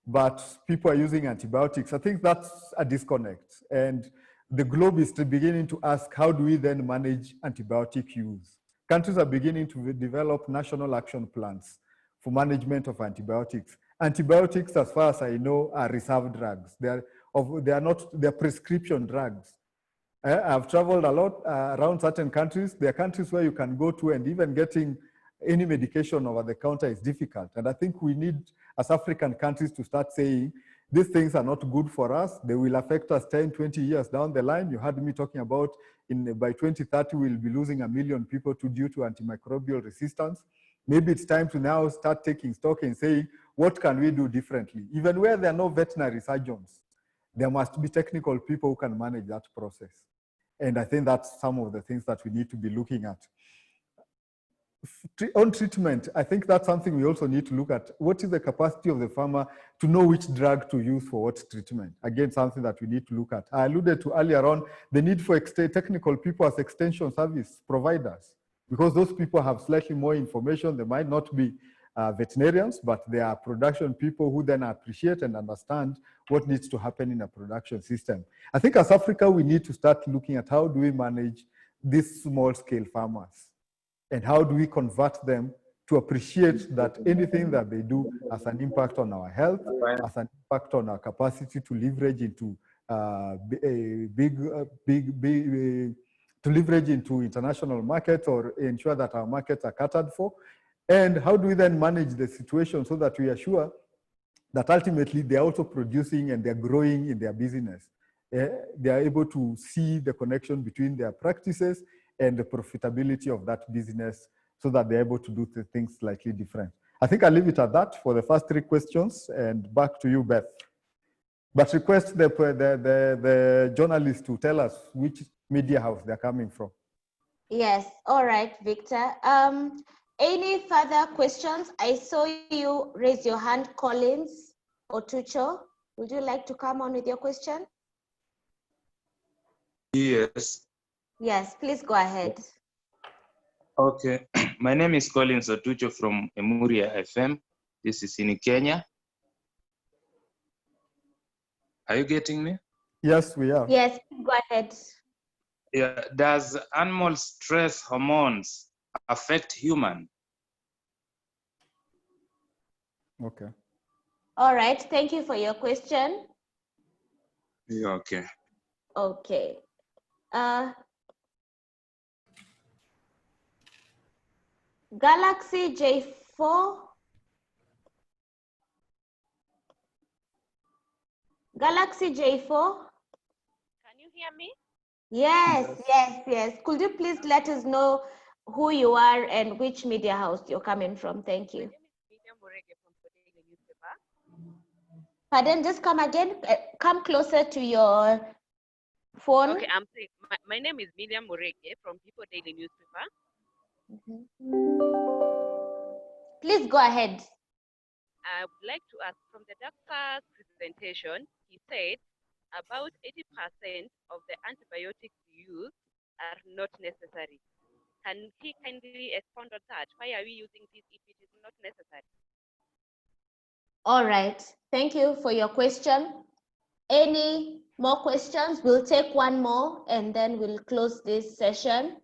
but people are using antibiotics. I think that's a disconnect. And the globe is beginning to ask, how do we then manage antibiotic use? Countries are beginning to develop national action plans for management of antibiotics. Antibiotics, as far as I know, are reserved drugs. They're prescription drugs. I've traveled a lot around certain countries. There are countries where you can go to and even getting any medication over the counter is difficult. And I think we need, as African countries, to start saying, these things are not good for us. They will affect us 10, 20 years down the line. You heard me talking about by 2030, we'll be losing 1 million people due to antimicrobial resistance. Maybe it's time to now start taking stock and saying, what can we do differently? Even where there are no veterinary surgeons, there must be technical people who can manage that process. And I think that's some of the things that we need to be looking at. On treatment, I think that's something we also need to look at. What is the capacity of the farmer to know which drug to use for what treatment? Again, something that we need to look at. I alluded to earlier on the need for technical people as extension service providers, because those people have slightly more information. They might not be veterinarians, but they are production people who then appreciate and understand what needs to happen in a production system. I think as Africa, we need to start looking at how do we manage these small-scale farmers, and how do we convert them to appreciate that anything that they do has an impact on our health, has an impact on our capacity to leverage into to leverage into international markets or ensure that our markets are catered for. And how do we then manage the situation so that we are sure that ultimately they're also producing and they're growing in their business. They are able to see the connection between their practices and the profitability of that business so that they're able to do things slightly different. I think I'll leave it at that for the first 3 questions, and back to you, Beth. But request the journalists to tell us which media house they're coming from. Yes, all right, Victor. Any further questions? I saw you raise your hand, Collins or Tucho. Would you like to come on with your question? Yes. Yes, please go ahead. Okay. My name is Collins Otucho from Emuria FM. This is in Kenya. Are you getting me? Yes, we are. Yes, go ahead. Yeah. Does animal stress hormones affect human? Okay. All right, thank you for your question. Yeah, okay. Okay. Galaxy J4. Galaxy J4. Can you hear me? Yes, yes. Could you please let us know who you are and which media house you're coming from? Thank you. Pardon, just come again. Come closer to your phone. Okay, I'm saying my name is Miriam Murege from People Daily Newspaper. Please go ahead. I would like to ask, from the doctor's presentation, he said about 80% of the antibiotics used are not necessary. Can he kindly expand on that? Why are we using this if it is not necessary? All right, thank you for your question. Any more questions? We'll take one more and then we'll close this session.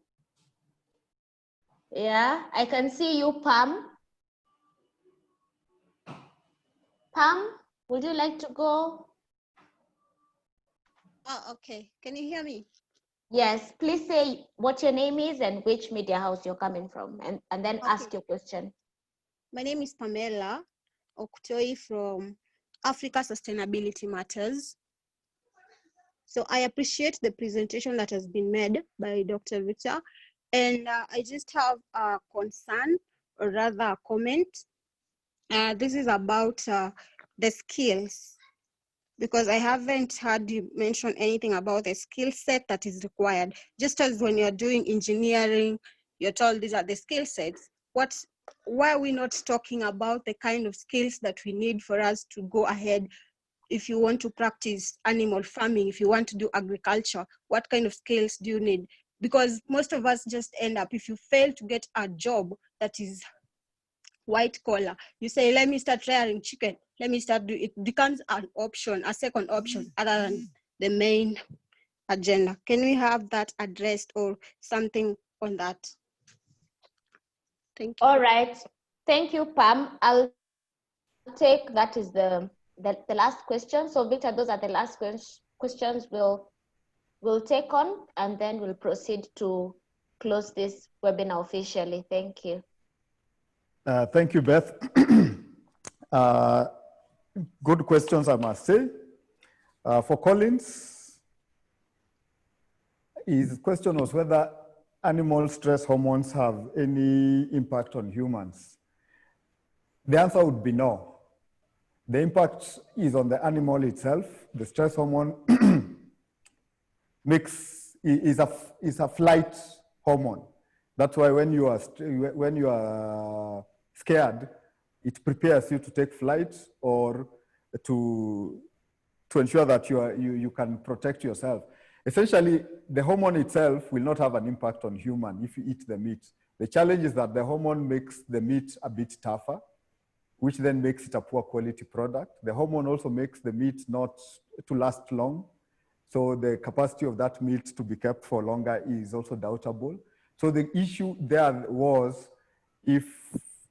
Yeah, I can see you, Pam. Pam, would you like to go? Oh, okay. Can you hear me? Yes, please say what your name is and which media house you're coming from, and then ask your question. My name is Pamela Oktoi from Africa Sustainability Matters. So I appreciate the presentation that has been made by Dr. Victor, and I just have a concern, or rather a comment. This is about the skills, because I haven't heard you mention anything about the skill set that is required. Just as when you're doing engineering, you're told these are the skill sets. why are we not talking about the kind of skills that we need for us to go ahead? If you want to practice animal farming, if you want to do agriculture, what kind of skills do you need? Because most of us just end up, if you fail to get a job that is white collar, you say, let me start rearing chicken, let me start do it, becomes an option, a second option other than the main agenda. Can we have that addressed or something on that? Thank you. All right. Thank you, Pam. I'll take that is the last question. So Victor, those are the last questions we'll take on, and then we'll proceed to close this webinar officially. Thank you. Thank you, Beth. Good questions, I must say. For Collins, his question was whether animal stress hormones have any impact on humans. The answer would be no. The impact is on the animal itself. The stress hormone is a flight hormone. That's why when you are scared, it prepares you to take flight or to ensure that you can protect yourself. Essentially, the hormone itself will not have an impact on human if you eat the meat. The challenge is that the hormone makes the meat a bit tougher, which then makes it a poor quality product. The hormone also makes the meat not to last long. So the capacity of that meat to be kept for longer is also doubtable. So the issue there was if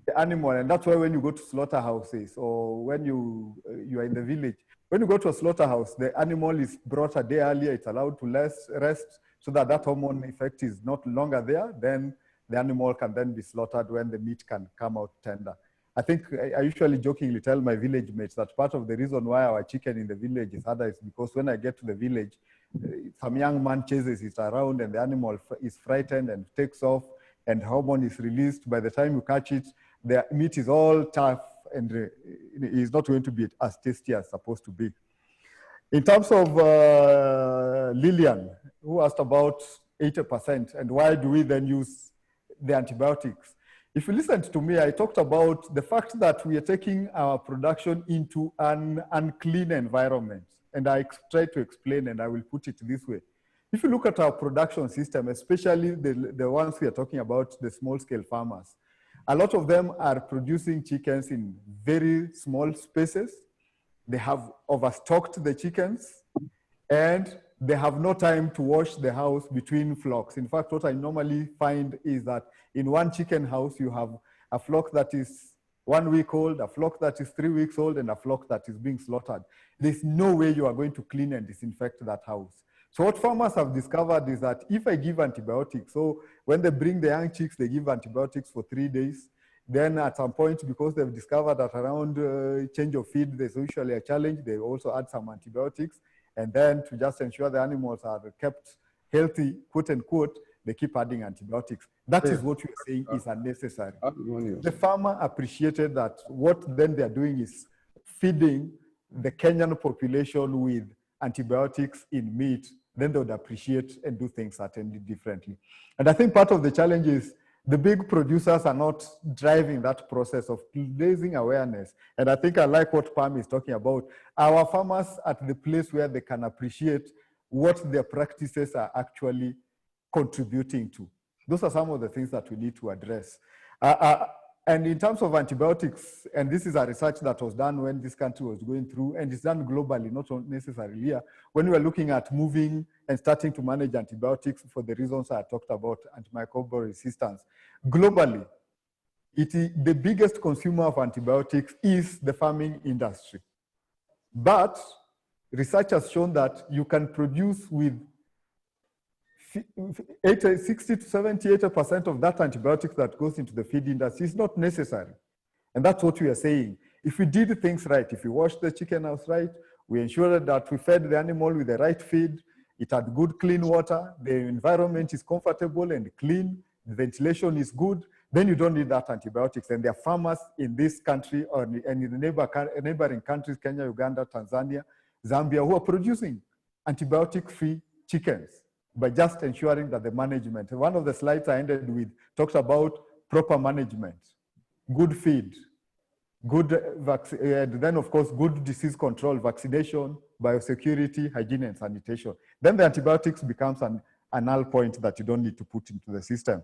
the animal, and that's why when you go to slaughterhouses or when you are in the village, when you go to a slaughterhouse, the animal is brought a day earlier, it's allowed to rest so that hormone effect is not longer there, then the animal can then be slaughtered when the meat can come out tender. I think I usually jokingly tell my village mates that part of the reason why our chicken in the village is harder is because when I get to the village, some young man chases it around and the animal is frightened and takes off and hormone is released. By the time you catch it, the meat is all tough and it's not going to be as tasty as supposed to be. In terms of Lillian, who asked about 80% and why do we then use the antibiotics? If you listened to me, I talked about the fact that we are taking our production into an unclean environment. And I tried to explain, and I will put it this way. If you look at our production system, especially the ones we are talking about, the small-scale farmers, a lot of them are producing chickens in very small spaces. They have overstocked the chickens, and they have no time to wash the house between flocks. In fact, what I normally find is that in one chicken house, you have a flock that is 1 week old, a flock that is 3 weeks old, and a flock that is being slaughtered. There's no way you are going to clean and disinfect that house. So what farmers have discovered is that if I give antibiotics, so when they bring the young chicks, they give antibiotics for 3 days. Then at some point, because they've discovered that around change of feed, there's usually a challenge, they also add some antibiotics. And then to just ensure the animals are kept healthy, quote unquote, they keep adding antibiotics. That is what we're saying is unnecessary. The farmer appreciated that what then they're doing is feeding the Kenyan population with antibiotics in meat, then they would appreciate and do things certainly differently. And I think part of the challenge is the big producers are not driving that process of raising awareness. And I think I like what Pam is talking about. Our farmers at the place where they can appreciate what their practices are actually contributing to. Those are some of the things that we need to address. And in terms of antibiotics, and this is a research that was done when this country was going through, and it's done globally, not necessarily here, when we were looking at moving and starting to manage antibiotics for the reasons I talked about, antimicrobial resistance. Globally, the biggest consumer of antibiotics is the farming industry. But research has shown that you can produce with 60 to 70, 80% of that antibiotic that goes into the feed industry is not necessary. And that's what we are saying. If we did things right, if we washed the chicken house right, we ensured that we fed the animal with the right feed, it had good clean water, the environment is comfortable and clean, the ventilation is good, then you don't need that antibiotics. And there are farmers in this country and in the neighboring countries, Kenya, Uganda, Tanzania, Zambia, who are producing antibiotic-free chickens by just ensuring that the management. One of the slides I ended with talks about proper management, good feed, good and then of course good disease control, vaccination, biosecurity, hygiene and sanitation. Then the antibiotics becomes an null point that you don't need to put into the system.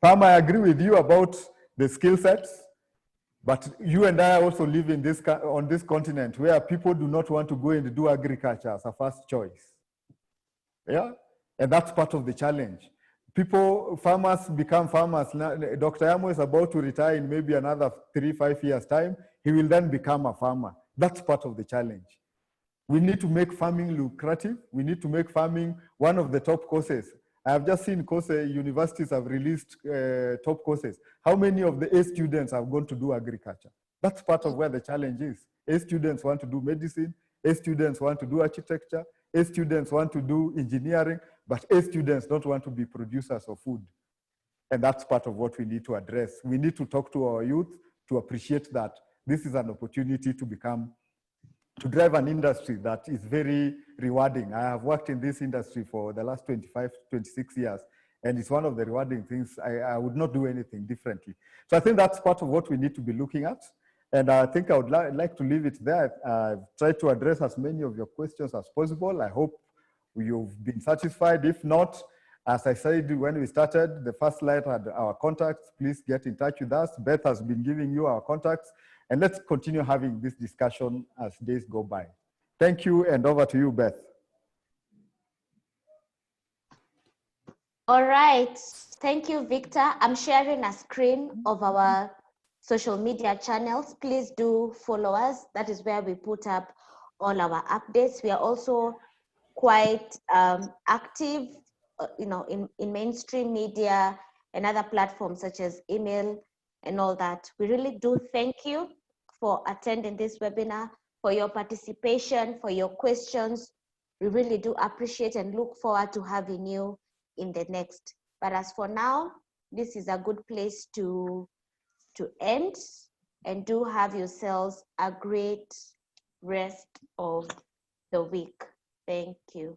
Pam, I agree with you about the skill sets, but you and I also live in this on this continent where people do not want to go and do agriculture as a first choice. Yeah, and that's part of the challenge. Farmers become farmers. Now, Dr. Yamo is about to retire in maybe another 3-5 years time. He will then become a farmer. That's part of the challenge. We need to make farming lucrative. We need to make farming one of the top courses. I have just seen universities have released top courses. How many of the A students have gone to do agriculture? That's part of where the challenge is. A students want to do medicine. A students want to do architecture. A students want to do engineering, but A students don't want to be producers of food. And that's part of what we need to address. We need to talk to our youth to appreciate that this is an opportunity to drive an industry that is very rewarding. I have worked in this industry for the last 25, 26 years, and it's one of the rewarding things. I would not do anything differently. So I think that's part of what we need to be looking at. And I think I would like to leave it there. I've tried to address as many of your questions as possible. I hope you've been satisfied. If not, as I said when we started, the first slide had our contacts. Please get in touch with us. Beth has been giving you our contacts. And let's continue having this discussion as days go by. Thank you, and over to you, Beth. All right, thank you, Victor. I'm sharing a screen of our social media channels. Please do follow us. That is where we put up all our updates. We are also quite active, in mainstream media and other platforms such as email and all that. We really do thank you for attending this webinar, for your participation, for your questions. We really do appreciate and look forward to having you in the next. But as for now, this is a good place to end, and do have yourselves a great rest of the week. Thank you.